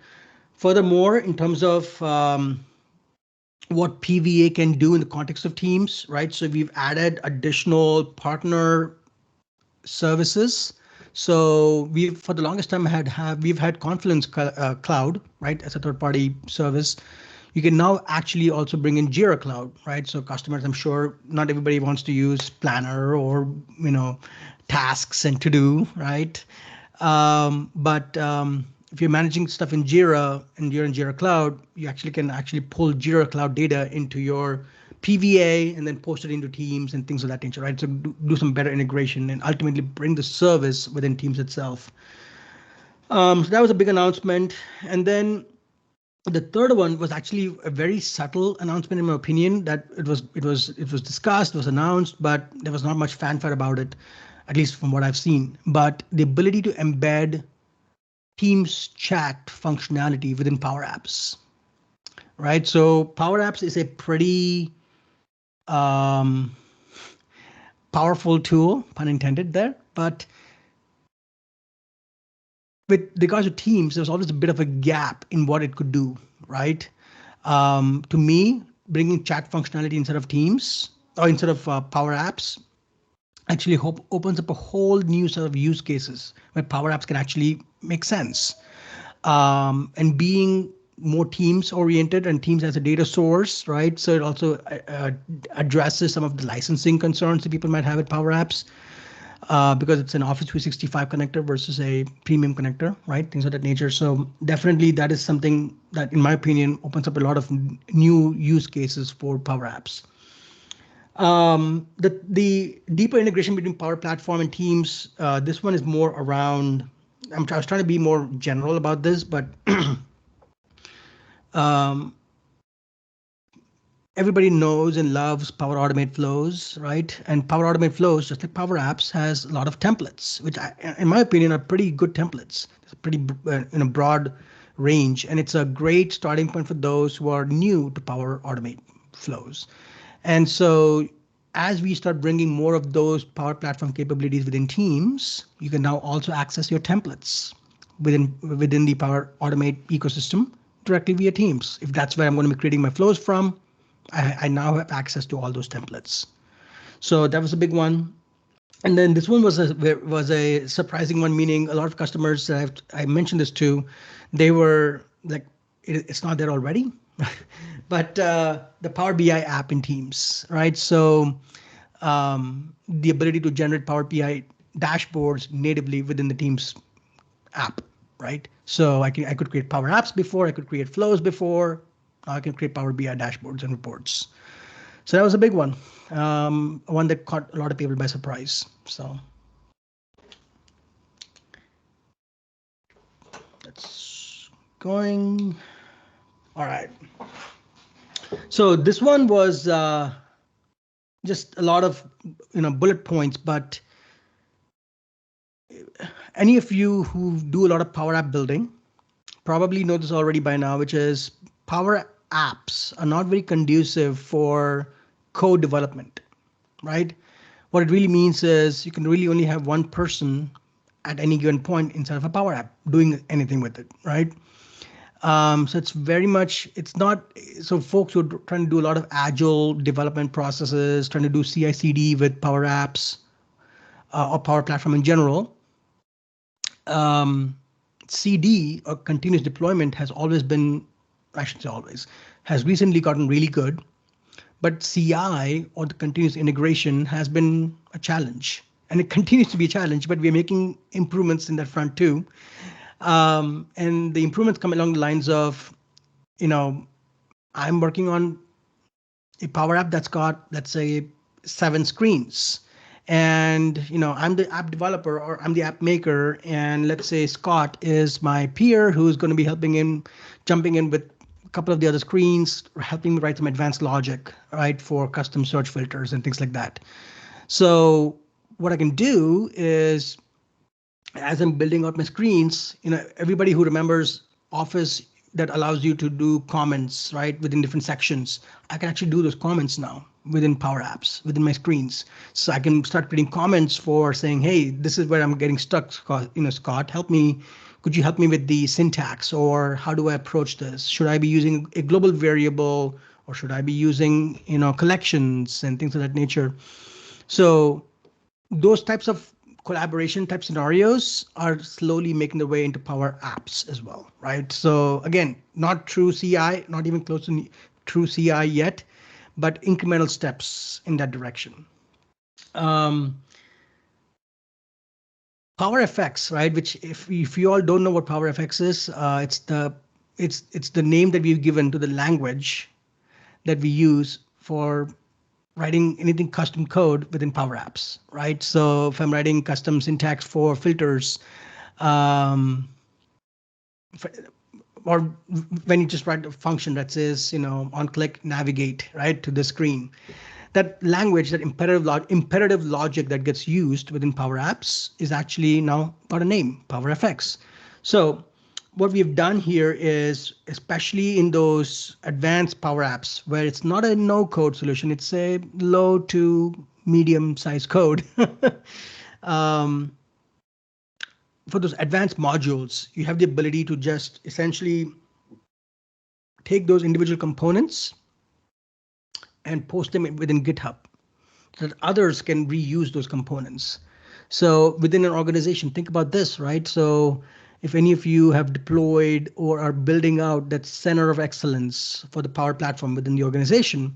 Furthermore, in terms of what PVA can do in the context of Teams, right? So we've added additional partner services. So we've, for the longest time, we've had Confluence Cloud, right, as a third-party service. You can now actually also bring in Jira Cloud, right? So customers, I'm sure not everybody wants to use Planner or, tasks and to do, right? But if you're managing stuff in Jira and you're in Jira Cloud, you actually can actually pull Jira Cloud data into your PVA and then post it into Teams and things of that nature, right? So do some better integration and ultimately bring the service within Teams itself. So that was a big announcement. And then the third one was actually a very subtle announcement, in my opinion. That it was discussed, was announced, but there was not much fanfare about it, at least from what I've seen. But the ability to embed Teams chat functionality within Power Apps, right? So Power Apps is a pretty um, powerful tool, pun intended there, but with regards to Teams, there's always a bit of a gap in what it could do, right? To me, bringing chat functionality instead of Teams or instead of Power Apps actually opens up a whole new set of use cases where Power Apps can actually make sense. And being more Teams oriented and Teams as a data source, right? So it also addresses some of the licensing concerns that people might have with Power Apps. Because it's an Office 365 connector versus a premium connector, right? Things of that nature. So definitely that is something that, in my opinion, opens up a lot of new use cases for Power Apps. The deeper integration between Power Platform and Teams, this one is more around, I was trying to be more general about this, but everybody knows and loves Power Automate flows, right? And Power Automate flows, just like Power Apps, has a lot of templates, which, in my opinion, are pretty good templates. It's a pretty broad range, and it's a great starting point for those who are new to Power Automate flows. And so, as we start bringing more of those Power Platform capabilities within Teams, you can now also access your templates within the Power Automate ecosystem directly via Teams. If that's where I'm going to be creating my flows from, I now have access to all those templates. So that was a big one. And then this one was a surprising one, meaning a lot of customers that I mentioned this to, they were like, it's not there already. But the Power BI app in Teams, right? So the ability to generate Power BI dashboards natively within the Teams app, right? So I could create Power Apps before, I could create flows before, I can create Power BI dashboards and reports. So that was a big one, one that caught a lot of people by surprise. So that's going. All right. So this one was just a lot of bullet points, but any of you who do a lot of Power App building probably know this already by now, which is Power Apps are not very conducive for code development, right? What it really means is you can really only have one person at any given point inside of a Power App doing anything with it, right? So it's very much, it's not, so folks who are trying to do a lot of agile development processes, trying to do CI/CD with Power Apps or Power Platform in general, CD or continuous deployment has always been, I shouldn't say always, has recently gotten really good. But CI or the continuous integration has been a challenge, and it continues to be a challenge, but we're making improvements in that front too. And the improvements come along the lines of, I'm working on a Power App that's got, let's say, 7 screens. And I'm the app developer or I'm the app maker, and let's say Scott is my peer who's going to be jumping in with a couple of the other screens, helping me write some advanced logic, right, for custom search filters and things like that. So what I can do is, as I'm building out my screens, everybody who remembers Office that allows you to do comments, right, within different sections, I can actually do those comments now within Power Apps, within my screens. So I can start creating comments for saying, hey, this is where I'm getting stuck, Scott, help me. Could you help me with the syntax, or how do I approach this? Should I be using a global variable, or should I be using, collections and things of that nature? So those types of collaboration type scenarios are slowly making their way into Power Apps as well, right? So again, not true CI, not even close to true CI yet, but incremental steps in that direction. Um, Power FX, right? Which, if you all don't know what Power FX is, it's the name that we've given to the language that we use for writing anything custom code within Power Apps, right? So if I'm writing custom syntax for filters, um, or when you just write a function that says, on click, navigate, right, to the screen, that language, that imperative logic that gets used within Power Apps is actually now got a name, PowerFX. So what we've done here is, especially in those advanced Power Apps where it's not a no code solution, it's a low to medium size code. um, for those advanced modules, you have the ability to just essentially take those individual components and post them within GitHub so that others can reuse those components. So within an organization, think about this, right? So if any of you have deployed or are building out that center of excellence for the Power Platform within the organization,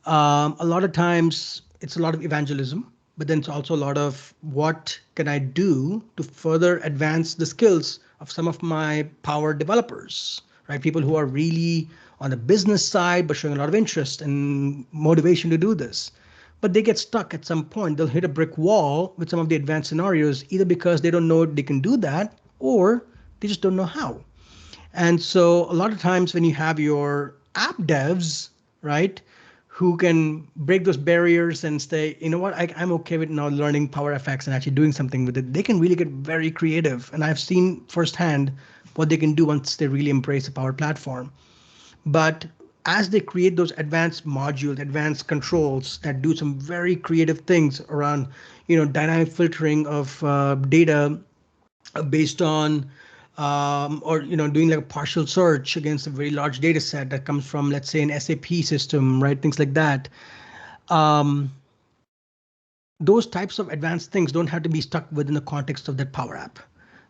a lot of times it's a lot of evangelism, but then it's also a lot of what can I do to further advance the skills of some of my Power developers, right? People who are really on the business side, but showing a lot of interest and motivation to do this. But they get stuck at some point. They'll hit a brick wall with some of the advanced scenarios, either because they don't know they can do that, or they just don't know how. And so a lot of times when you have your app devs, right, who can break those barriers and say, you know what, I'm okay with now learning Power FX and actually doing something with it, they can really get very creative. And I've seen firsthand what they can do once they really embrace the Power Platform. But as they create those advanced modules, advanced controls that do some very creative things around, dynamic filtering of data based on or doing like a partial search against a very large data set that comes from, let's say, an SAP system, right? Things like that. Um, those types of advanced things don't have to be stuck within the context of that Power App.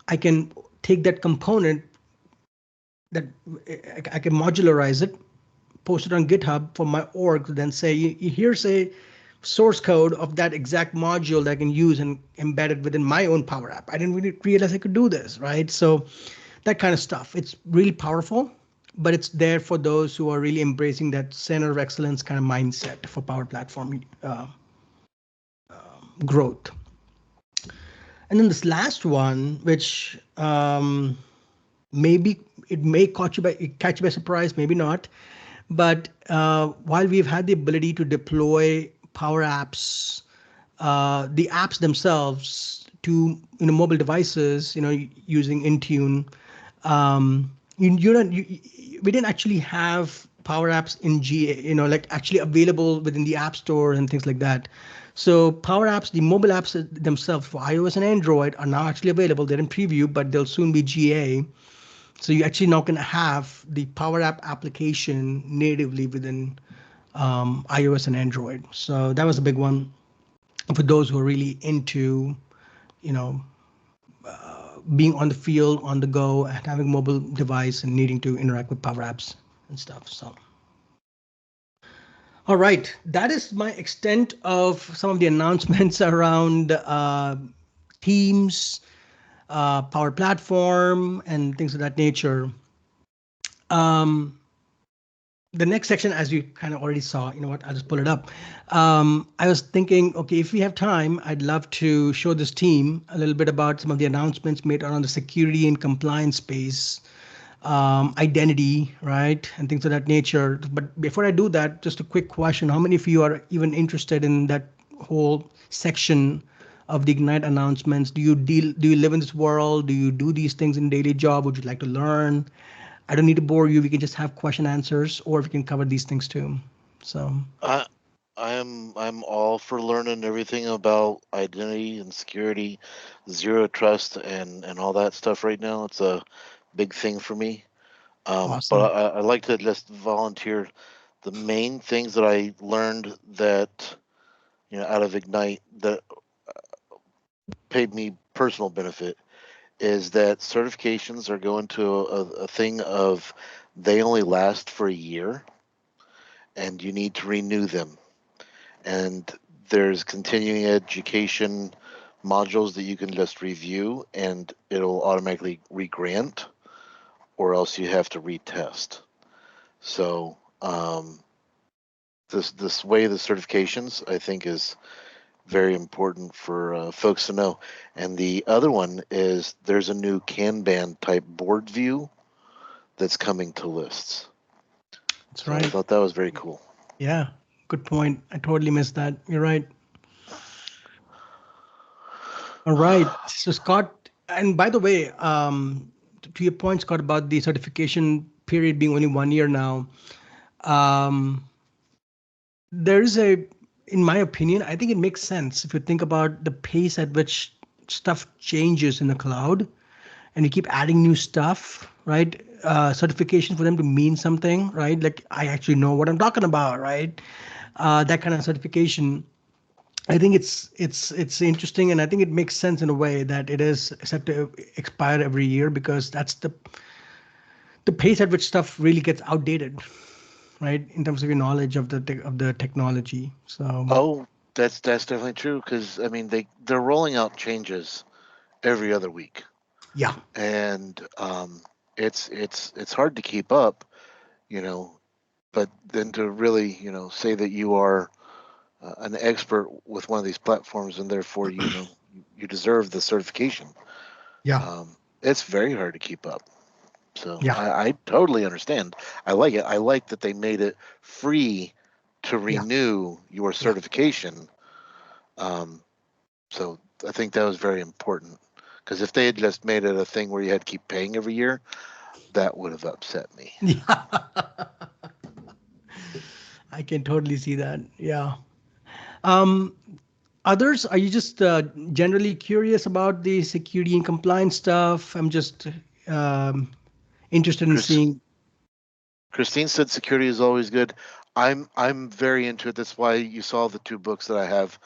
I can take that component that I can modularize it, post it on GitHub for my org, then say, here's a source code of that exact module that I can use and embed it within my own Power App. I didn't really realize I could do this, right? So that kind of stuff. It's really powerful, but it's there for those who are really embracing that center of excellence kind of mindset for Power Platform growth. And then this last one, which maybe it may catch you by surprise, maybe not. But while we've had the ability to deploy Power Apps, the apps themselves to mobile devices, using Intune, we didn't actually have Power Apps in GA, like actually available within the App Store and things like that. So Power Apps, the mobile apps themselves for iOS and Android are now actually available. They're in preview, but they'll soon be GA. So you actually now can have the Power App application natively within iOS and Android. So that was a big one for those who are really into, you know, being on the field, on the go, and having a mobile device and needing to interact with Power Apps and stuff. So, all right, that is my extent of some of the announcements around Teams, Power Platform, and things of that nature. Um, the next section, as you kind of already saw, you know what, I'll just pull it up. I was thinking, okay, if we have time, I'd love to show this team a little bit about some of the announcements made around the security and compliance space, identity, right, and things of that nature. But before I do that, just a quick question. How many of you are even interested in that whole section of the Ignite announcements? Do you live in this world? Do you do these things in daily job? Would you like to learn? I don't need to bore you. We can just have question answers, or we can cover these things too. So I I'm all for learning everything about identity and security, zero trust, and all that stuff right now. It's a big thing for me. awesome. But I like to just volunteer the main things that I learned that out of Ignite that paid me personal benefit is that certifications are going to a thing of they only last for a year and you need to renew them. And there's continuing education modules that you can just review and it'll automatically regrant, or else you have to retest. So this way the certifications, I think, is very important for folks to know. And the other one is there's a new Kanban type board view that's coming to lists. That's So I right. thought that was very cool. Yeah, good point. I totally missed that. You're right. All right. So Scott, and by the way, to your point, Scott, about the certification period being only 1 year now, um, there is in my opinion, I think it makes sense if you think about the pace at which stuff changes in the cloud and you keep adding new stuff, right? Certification for them to mean something, right? Like I actually know what I'm talking about, right? That kind of certification. I think it's interesting, and I think it makes sense in a way that it is set to expire every year because that's the pace at which stuff really gets outdated, right? In terms of your knowledge of the technology. So Oh, that's definitely true because I mean they're rolling out changes every other week, yeah, and it's hard to keep up, you know. But then to really say that you are an expert with one of these platforms and therefore you deserve the certification. yeah, It's very hard to keep up. So yeah, I totally understand. I like it. I like that they made it free to yeah, renew your yeah. certification. Um, so I think that was very important because if they had just made it a thing where you had to keep paying every year, that would have upset me. Yeah, I can totally see that. Yeah. Um, Others, are you just generally curious about the security and compliance stuff? I'm just um, interested in Chris, seeing. Christine said security is always good. I'm very into it. That's why you saw the two books that I have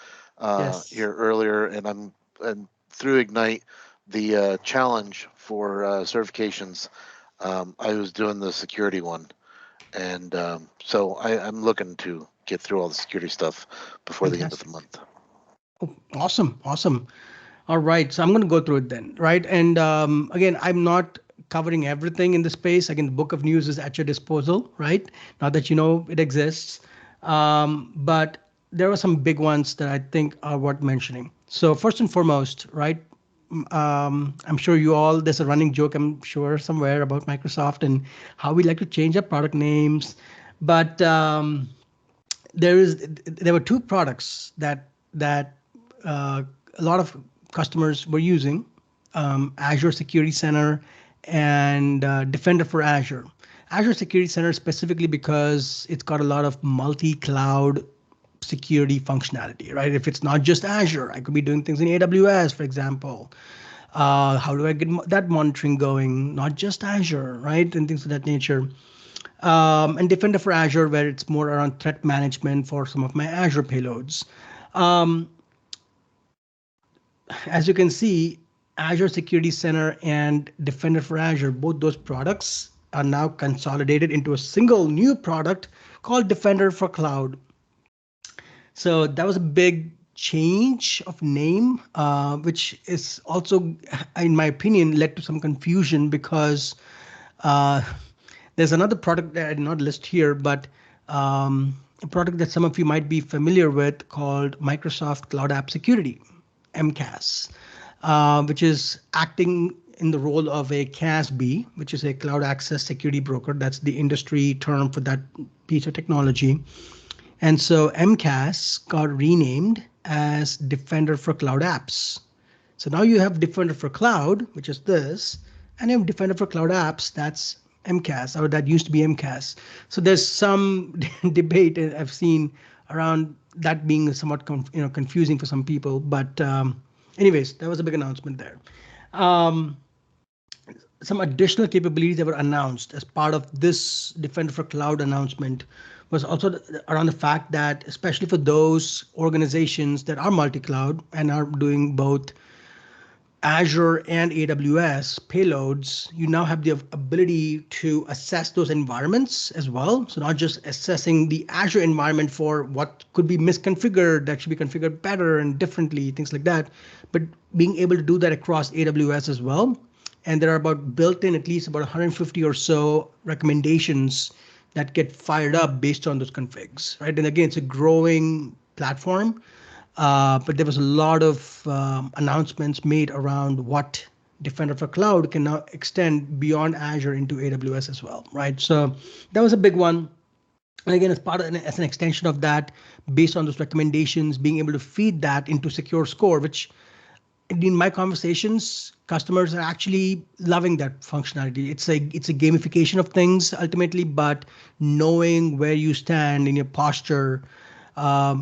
Yes. here earlier, and through Ignite, the challenge for certifications, I was doing the security one, and so I'm looking to get through all the security stuff before the end of the Fantastic. month. Oh, awesome. Awesome. All right. So I'm going to go through it then. Right. And again, I'm not covering everything in the space. Again, the book of news is at your disposal. Right. Now that you know it exists. But there are some big ones that I think are worth mentioning. So, first and foremost, right. I'm sure you all, there's a running joke, I'm sure, somewhere about Microsoft and how we like to change our product names. But there were two products that uh, a lot of customers were using, Azure Security Center and Defender for Azure. Azure Security Center specifically because it's got a lot of multi-cloud security functionality, right? If it's not just Azure, I could be doing things in AWS, for example. How do I get that monitoring going? Not just Azure, right? And things of that nature. And Defender for Azure, where it's more around threat management for some of my Azure payloads. Um, as you can see, Azure Security Center and Defender for Azure, both those products are now consolidated into a single new product called Defender for Cloud. So that was a big change of name, which is also, in my opinion, led to some confusion because uh, there's another product that I did not list here, but a product that some of you might be familiar with called Microsoft Cloud App Security, MCAS, which is acting in the role of a CASB, which is a cloud access security broker. That's the industry term for that piece of technology. And so MCAS got renamed as Defender for Cloud Apps. So now you have Defender for Cloud, which is this, and you have Defender for Cloud Apps, that's MCAS, or that used to be MCAS. So there's some debate I've seen around that being somewhat confusing for some people. But anyways, that was a big announcement there. Um, some additional capabilities that were announced as part of this Defender for Cloud announcement was also around the fact that, especially for those organizations that are multi-cloud and are doing both Azure and AWS payloads, you now have the ability to assess those environments as well. So not just assessing the Azure environment for what could be misconfigured, that should be configured better and differently, things like that, but being able to do that across AWS as well. And there are about built-in at least about 150 or so recommendations that get fired up based on those configs, right? And again, it's a growing platform. But there was a lot of announcements made around what Defender for Cloud can now extend beyond Azure into AWS as well, right? So that was a big one. And again, as an extension of that, based on those recommendations, being able to feed that into Secure Score, which in my conversations, customers are actually loving that functionality. It's a gamification of things ultimately, but knowing where you stand in your posture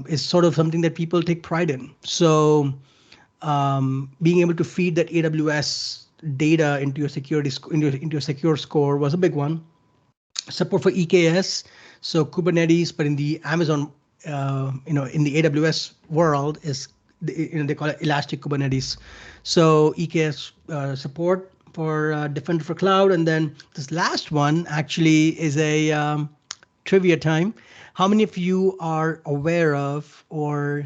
is sort of something that people take pride in. So being able to feed that AWS data into your into your secure score was a big one. Support for EKS, so Kubernetes, but in the Amazon, in the AWS world is, they call it Elastic Kubernetes. So EKS support for Defender for Cloud, and then this last one actually is a trivia time. How many of you are aware of or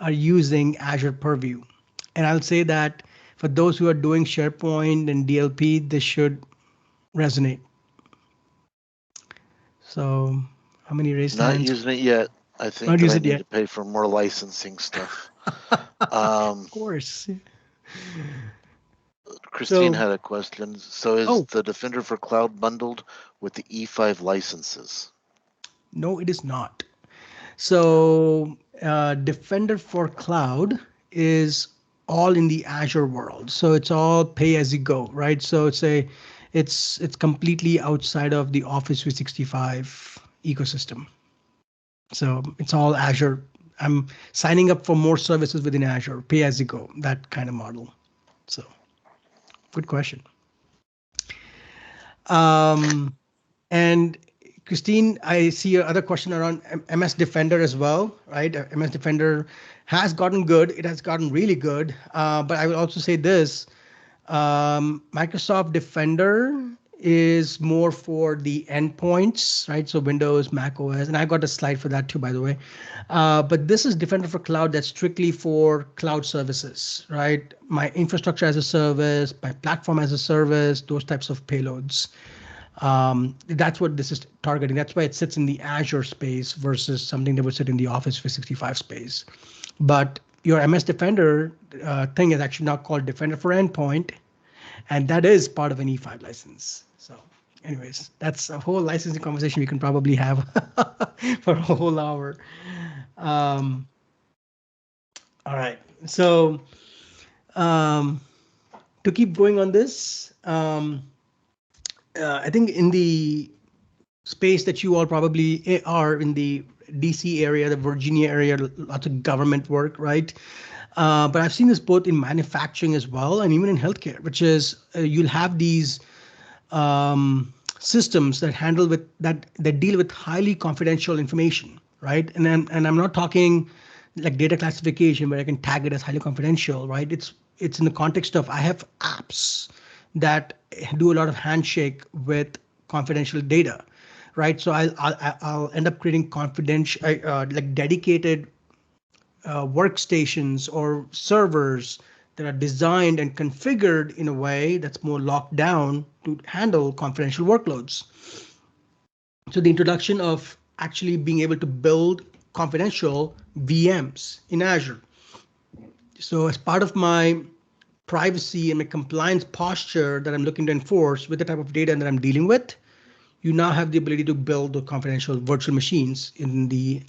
are using Azure Purview? And I'll say that for those who are doing SharePoint and DLP, this should resonate. So how many raised Not hands? using it yet. I think Not that use I it need yet. to pay for more licensing stuff. Of course. Christine So, had a question. So is oh, the Defender for Cloud bundled with the E5 licenses? no, it is not. So Defender for Cloud is all in the Azure world. So it's all pay as you go, right? So it's completely outside of the Office 365 ecosystem. So it's all Azure. I'm signing up for more services within Azure, pay as you go, that kind of model. So good question. Um, and Christine, I see your other question around MS Defender as well, right? MS Defender has gotten good. It has gotten really good. But I will also say this, Microsoft Defender is more for the endpoints, right? So Windows, Mac OS, and I got a slide for that too, by the way. But this is Defender for Cloud that's strictly for cloud services, right? My infrastructure as a service, my platform as a service, those types of payloads. That's what this is targeting. That's why it sits in the Azure space versus something that would sit in the Office 365 space. But your MS Defender thing is actually now called Defender for Endpoint, and that is part of an E5 license. So, anyways, that's a whole licensing conversation we can probably have for a whole hour. Um, all right. So, um, to keep going on this, I think in the space that you all probably are in the DC area, the Virginia area, lots of government work, right? But I've seen this both in manufacturing as well, and even in healthcare, which is you'll have these systems that handle with that deal with highly confidential information, right? And I'm not talking like data classification where I can tag it as highly confidential, right? It's in the context of I have apps that do a lot of handshake with confidential data, right? So I'll end up creating confidential like dedicated workstations or servers that are designed and configured in a way that's more locked down to handle confidential workloads. So the introduction of actually being able to build confidential VMs in Azure. So as part of my privacy and my compliance posture that I'm looking to enforce with the type of data that I'm dealing with, you now have the ability to build the confidential virtual machines in the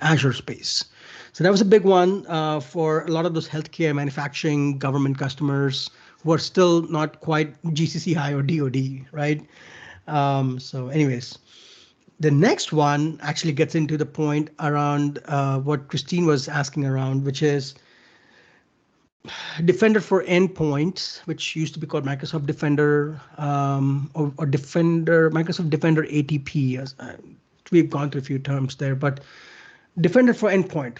Azure space. So that was a big one for a lot of those healthcare, manufacturing, government customers who are still not quite GCC high or DoD, right? So, anyways, the next one actually gets into the point around what Christine was asking around, which is Defender for Endpoints, which used to be called Microsoft Defender or Defender, Microsoft Defender ATP. We've gone through a few terms there, but Defender for Endpoint,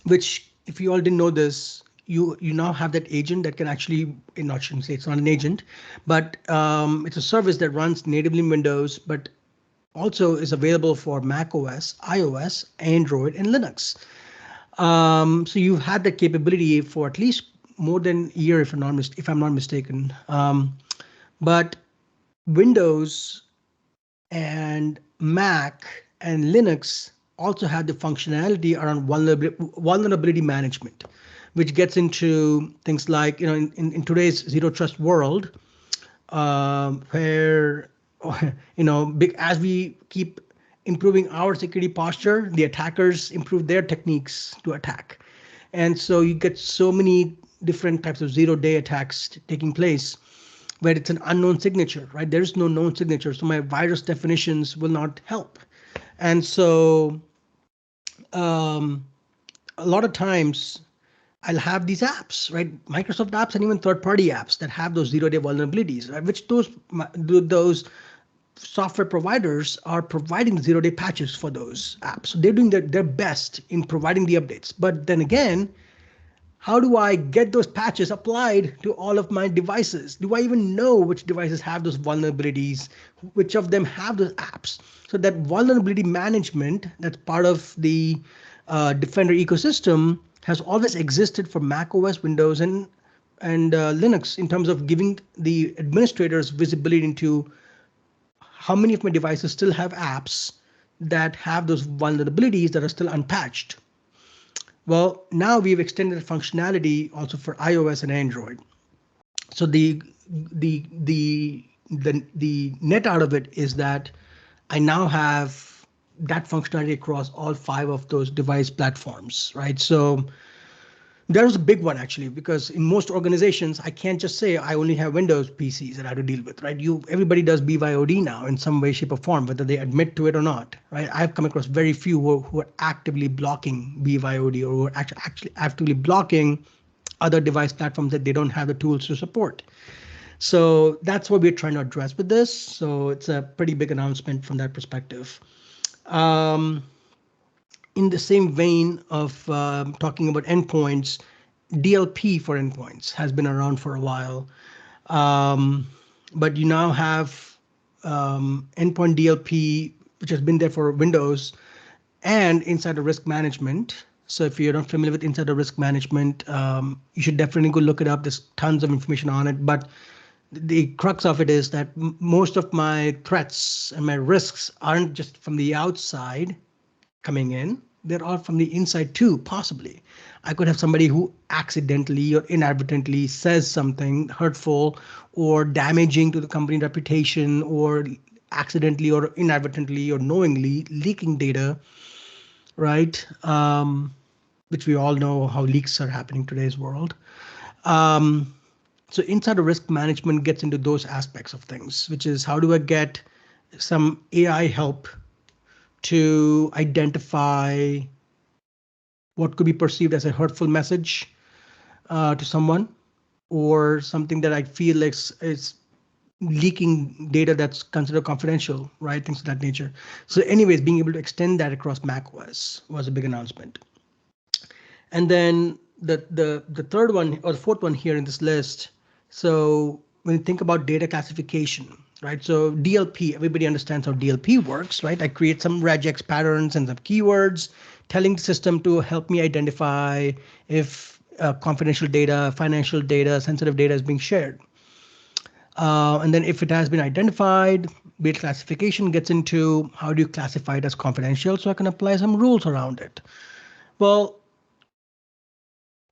which if you all didn't know this, you now have that agent that can actually, not shouldn't say it's not an agent, but it's a service that runs natively in Windows, but also is available for Mac OS, iOS, Android, and Linux. So you've had that capability for at least more than a year, if I'm not mistaken. But Windows and Mac and Linux also have the functionality around vulnerability management, which gets into things like, in today's zero trust world, where as we keep improving our security posture, the attackers improve their techniques to attack, and so you get so many different types of zero-day attacks taking place where it's an unknown signature, right? There is no known signature, so my virus definitions will not help. And so um, a lot of times I'll have these apps, right? Microsoft apps and even third-party apps that have those zero-day vulnerabilities, right? Which those software providers are providing zero-day patches for those apps. So they're doing their best in providing the updates. But then again, how do I get those patches applied to all of my devices? Do I even know which devices have those vulnerabilities? Which of them have those apps? So that vulnerability management, that's part of the Defender ecosystem, has always existed for Mac OS, Windows, and Linux in terms of giving the administrators visibility into how many of my devices still have apps that have those vulnerabilities that are still unpatched. Well, now we've extended functionality also for iOS and Android. So the net out of it is that I now have that functionality across all 5 of those device platforms, right? So that was a big one actually, because in most organizations, I can't just say I only have Windows PCs that I have to deal with, right? Everybody does BYOD now in some way, shape, or form, whether they admit to it or not, right? I've come across very few who are actively blocking BYOD or who are actually actively blocking other device platforms that they don't have the tools to support. So that's what we're trying to address with this. So it's a pretty big announcement from that perspective. Um, in the same vein of talking about endpoints, DLP for endpoints has been around for a while, um, but you now have endpoint DLP, which has been there for Windows and insider risk management. So if you're not familiar with insider risk management, you should definitely go look it up. There's tons of information on it, but the crux of it is that most of my threats and my risks aren't just from the outside coming in, they're all from the inside too, possibly. I could have somebody who accidentally or inadvertently says something hurtful or damaging to the company reputation, or accidentally or inadvertently or knowingly leaking data, right? Which we all know how leaks are happening in today's world. Um, so insider risk management gets into those aspects of things, which is how do I get some AI help to identify what could be perceived as a hurtful message to someone, or something that I feel like is leaking data that's considered confidential, right? Things of that nature. So anyways, being able to extend that across macOS was a big announcement. And then the third one or the fourth one here in this list. So when you think about data classification, right? So DLP, everybody understands how DLP works, right? I create some regex patterns and some keywords, telling the system to help me identify if confidential data, financial data, sensitive data is being shared. And then if it has been identified, data classification gets into how do you classify it as confidential so I can apply some rules around it. Well,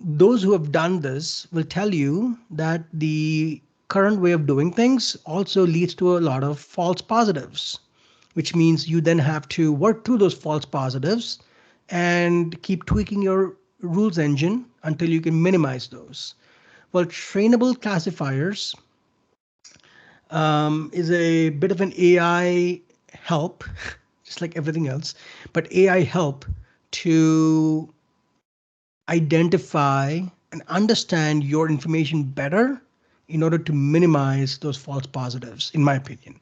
those who have done this will tell you that the current way of doing things also leads to a lot of false positives, which means you then have to work through those false positives and keep tweaking your rules engine until you can minimize those. Well, trainable classifiers is a bit of an AI help, just like everything else, but AI help to identify and understand your information better in order to minimize those false positives, in my opinion.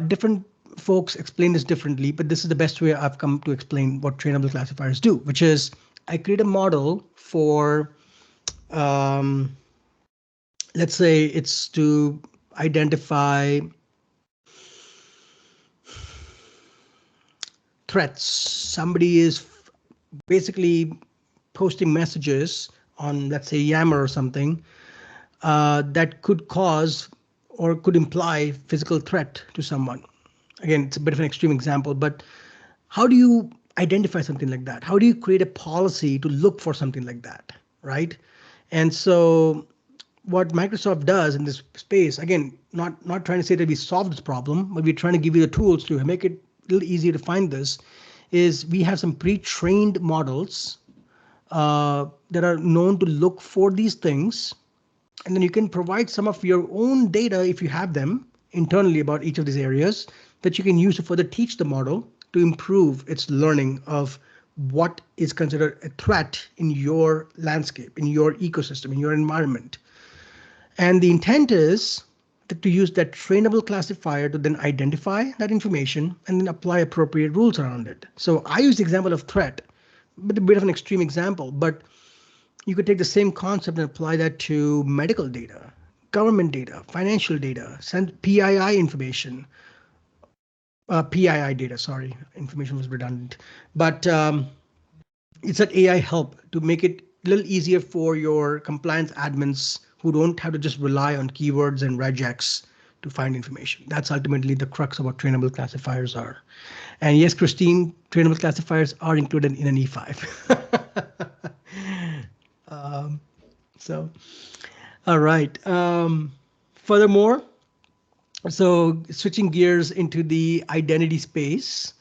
Different folks explain this differently, but this is the best way I've come to explain what trainable classifiers do, which is I create a model for Um, let's say it's to identify threats. Somebody is basically posting messages on, let's say, Yammer or something, that could cause or could imply physical threat to someone. Again, it's a bit of an extreme example, but how do you identify something like that? How do you create a policy to look for something like that, right? And so what Microsoft does in this space, again, not trying to say that we solved this problem, but we're trying to give you the tools to make it a little easier to find this, is we have some pre-trained models that are known to look for these things. And then you can provide some of your own data if you have them internally about each of these areas that you can use to further teach the model to improve its learning of what is considered a threat in your landscape, in your ecosystem, in your environment. And the intent is to use that trainable classifier to then identify that information and then apply appropriate rules around it. So I use the example of threat, but a bit of an extreme example, but you could take the same concept and apply that to medical data, government data, financial data, send PII information, PII data, sorry, information was redundant. But it's that AI help to make it a little easier for your compliance admins who don't have to just rely on keywords and regex to find information. That's ultimately the crux of what trainable classifiers are. And yes, Christine, trainable classifiers are included in an E5. So, all right. Furthermore, so switching gears into the identity space,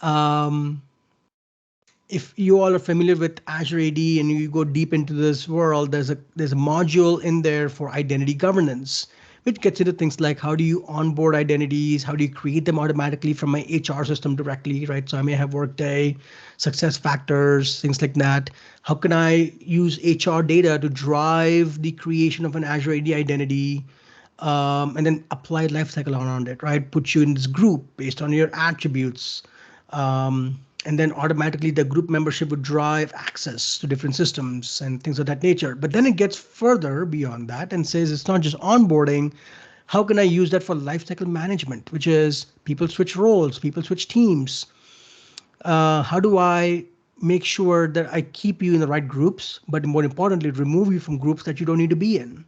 um, if you all are familiar with Azure AD and you go deep into this world, there's a module in there for identity governance, which gets into things like how do you onboard identities, how do you create them automatically from my HR system directly, right? So I may have Workday, success factors, things like that. How can I use HR data to drive the creation of an Azure AD identity? And then apply lifecycle around it, right? Put you in this group based on your attributes. And then automatically the group membership would drive access to different systems and things of that nature. But then it gets further beyond that and says it's not just onboarding. How can I use that for lifecycle management, which is people switch roles, people switch teams? How do I make sure that I keep you in the right groups, but more importantly, remove you from groups that you don't need to be in,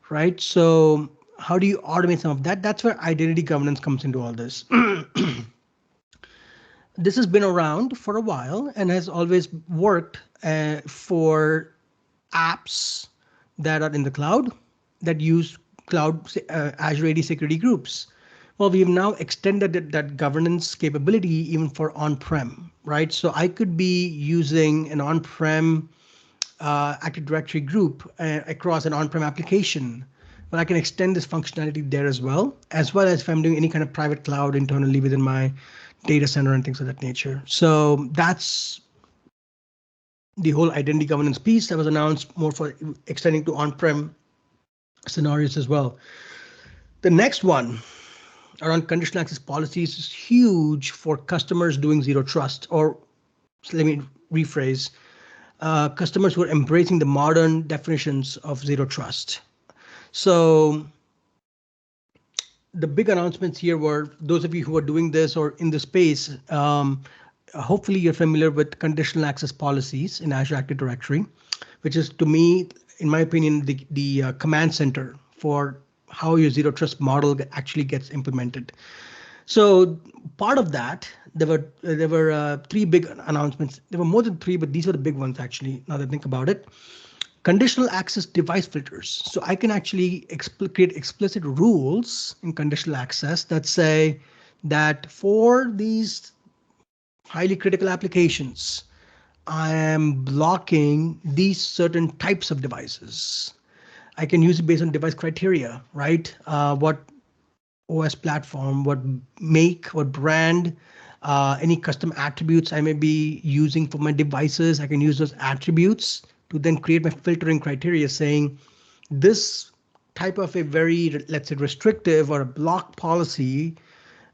right? So how do you automate some of that? That's where identity governance comes into all this. This has been around for a while and has always worked for apps that are in the cloud that use cloud Azure AD security groups. Well, we've now extended that governance capability even for on-prem, right? So I could be using an on-prem Active Directory group across an on-prem application, but I can extend this functionality there as well as if I'm doing any kind of private cloud internally within my data center and things of that nature. So that's the whole identity governance piece that was announced more for extending to on-prem scenarios as well. The next one around conditional access policies is huge for customers doing zero trust, or let me rephrase, customers who are embracing the modern definitions of zero trust. So the big announcements here were those of you who are doing this or in the space, hopefully you're familiar with conditional access policies in Azure Active Directory, which is, to me, in my opinion, the command center for how your zero trust model actually gets implemented. So part of that, there were three big announcements. There were more than three, but these were the big ones actually, now that I think about it. Conditional access device filters. So I can actually create explicit rules in conditional access that say that for these highly critical applications, I am blocking these certain types of devices. I can use it based on device criteria, right? What OS platform, what make, what brand, any custom attributes I may be using for my devices. I can use those attributes to then create my filtering criteria saying this type of a very, let's say, restrictive or a block policy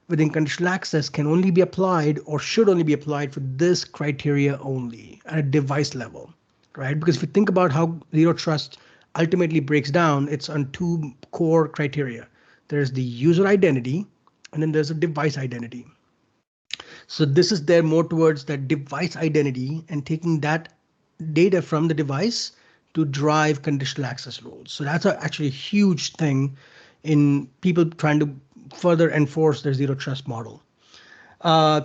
within conditional access can only be applied or should only be applied for this criteria only at a device level, right? Because if you think about how zero trust ultimately breaks down, it's on two core criteria. There's the user identity, and then there's a device identity. So this is there more towards that device identity and taking that data from the device to drive conditional access rules. So that's actually a huge thing in people trying to further enforce their zero trust model.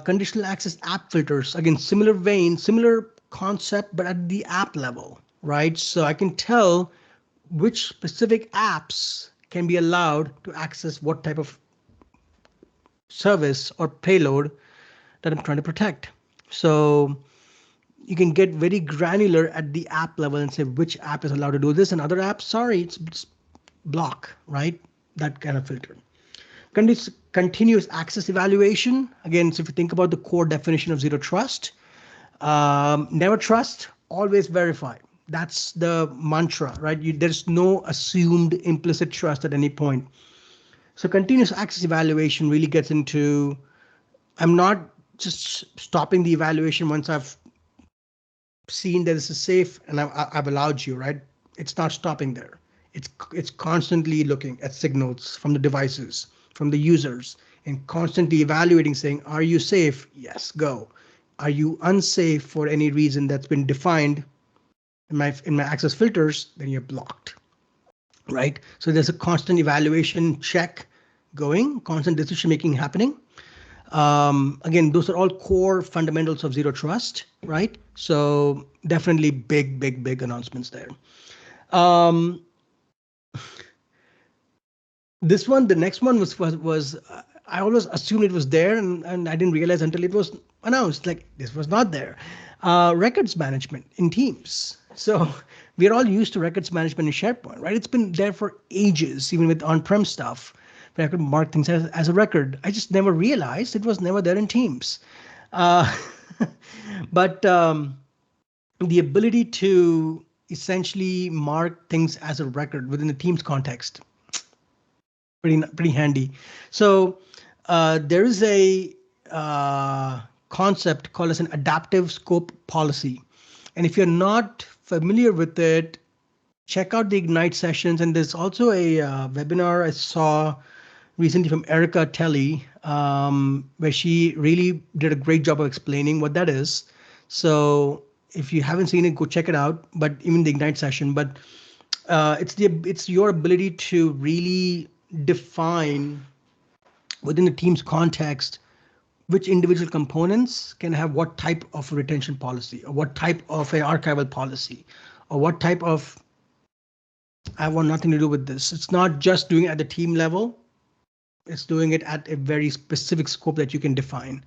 Conditional access app filters, again, similar vein, similar concept, but at the app level, right? So I can tell which specific apps can be allowed to access what type of service or payload that I'm trying to protect. So you can get very granular at the app level and say which app is allowed to do this and other apps, sorry, it's block, right? That kind of filter. Continuous access evaluation. Again, so if you think about the core definition of zero trust, never trust, always verify. That's the mantra, right? There's no assumed implicit trust at any point. So continuous access evaluation really gets into, I'm not just stopping the evaluation once I've seen that this is safe and I've allowed you, right? It's not stopping there. It's constantly looking at signals from the devices, from the users, and constantly evaluating, saying, are you safe? Yes, go. Are you unsafe for any reason that's been defined in my access filters? Then you're blocked, right? So there's a constant evaluation check going, constant decision making happening. Again, those are all core fundamentals of zero trust, right? So definitely big announcements there. This one, the next one was I always assumed it was there, and I didn't realize until it was announced, like this was not there. Records management in Teams. So we're all used to records management in SharePoint, right? It's been there for ages, even with on-prem stuff. Where I could mark things as a record. I just never realized it was never there in Teams. Uh, but the ability to essentially mark things as a record within the Teams context, pretty handy. So there is a concept called as an adaptive scope policy. And if you're not familiar with it, check out the Ignite sessions. And there's also a webinar I saw recently from Erica Telly, where she really did a great job of explaining what that is. So if you haven't seen it, go check it out. But even the Ignite session, but it's your ability to really define within the team's context which individual components can have what type of retention policy, or what type of an archival policy, or what type of, I want nothing to do with this. It's not just doing it at the team level. It's doing it at a very specific scope that you can define.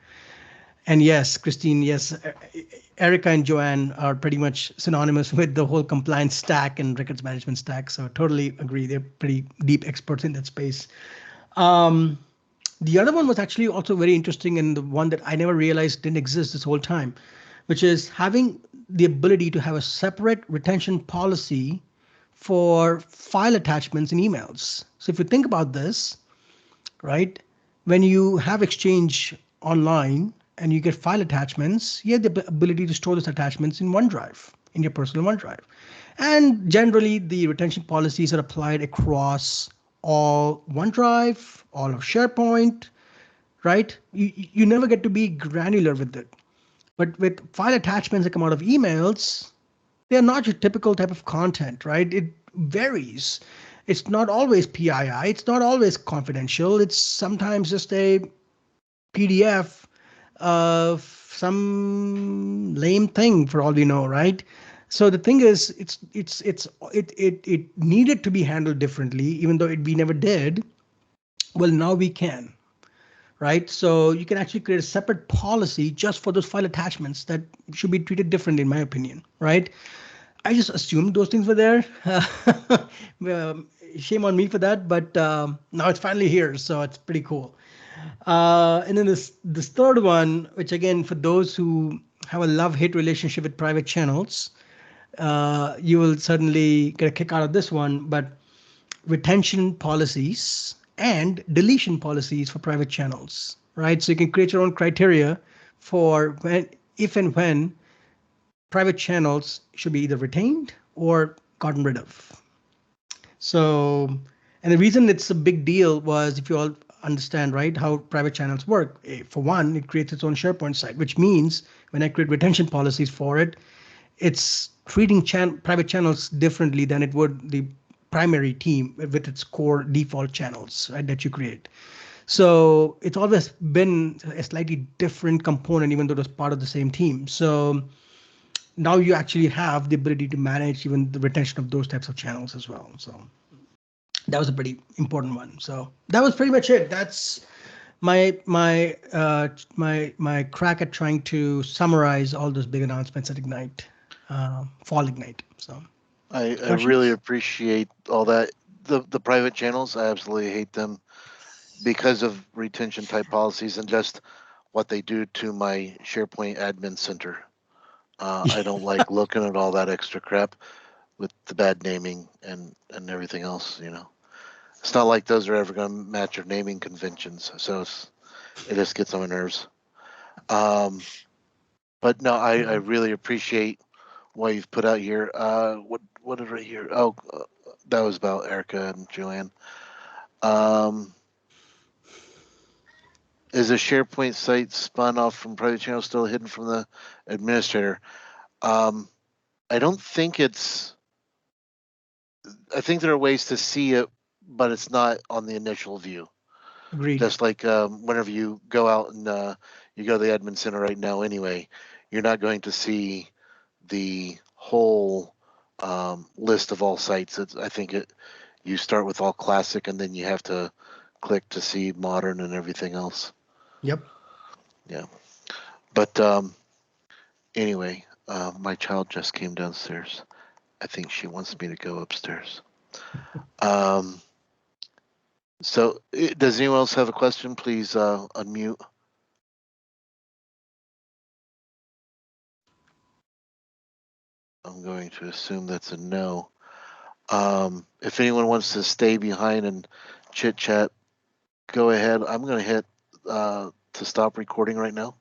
And yes, Christine, yes, Erica and Joanne are pretty much synonymous with the whole compliance stack and records management stack. So totally agree. They're pretty deep experts in that space. The other one was actually also very interesting, and the one that I never realized didn't exist this whole time, which is having the ability to have a separate retention policy for file attachments in emails. So if you think about this, right, when you have Exchange online and you get file attachments, you have the ability to store those attachments in OneDrive, in your personal OneDrive. And generally, the retention policies are applied across all OneDrive, all of SharePoint, right? You never get to be granular with it. But with file attachments that come out of emails, they're not your typical type of content, right? It varies. It's not always PII. It's not always confidential. It's sometimes just a PDF of some lame thing for all we know, right? So the thing is, it needed to be handled differently, even though we never did. Well, now we can, right? So you can actually create a separate policy just for those file attachments that should be treated differently, in my opinion, right? I just assumed those things were there. Shame on me for that, but now it's finally here, so it's pretty cool. And then this third one, which again, for those who have a love-hate relationship with private channels, you will certainly get a kick out of this one, but retention policies and deletion policies for private channels, right? So you can create your own criteria for if and when private channels should be either retained or gotten rid of. So, and the reason it's a big deal was if you all understand, right, how private channels work. For one, it creates its own SharePoint site, which means when I create retention policies for it, it's treating private channels differently than it would the primary team with its core default channels, right, that you create. So it's always been a slightly different component, even though it was part of the same team. So now you actually have the ability to manage even the retention of those types of channels as well. So that was a pretty important one. So that was pretty much it. That's my crack at trying to summarize all those big announcements at Ignite, Fall Ignite. So I really questions? appreciate all that. The private channels, I absolutely hate them because of retention type policies and just what they do to my SharePoint admin center. I don't like looking at all that extra crap with the bad naming and everything else. It's not like those are ever going to match your naming conventions, so it just gets on my nerves. But no, I really appreciate what you've put out here. What is right here? Oh, that was about Erica and Joanne. Um, is a SharePoint site spun off from private channel still hidden from the administrator? Um, I don't think it's. I think there are ways to see it, but it's not on the initial view. Agreed. Just like whenever you go out and you go to the admin center right now, anyway, you're not going to see the whole list of all sites. I think you start with all classic, and then you have to click to see modern and everything else. Yep. Yeah, but anyway, my child just came downstairs. I think she wants me to go upstairs. Um, so, does anyone else have a question? Please unmute. I'm going to assume that's a no. If anyone wants to stay behind and chit chat, go ahead. I'm going to hit to stop recording right now.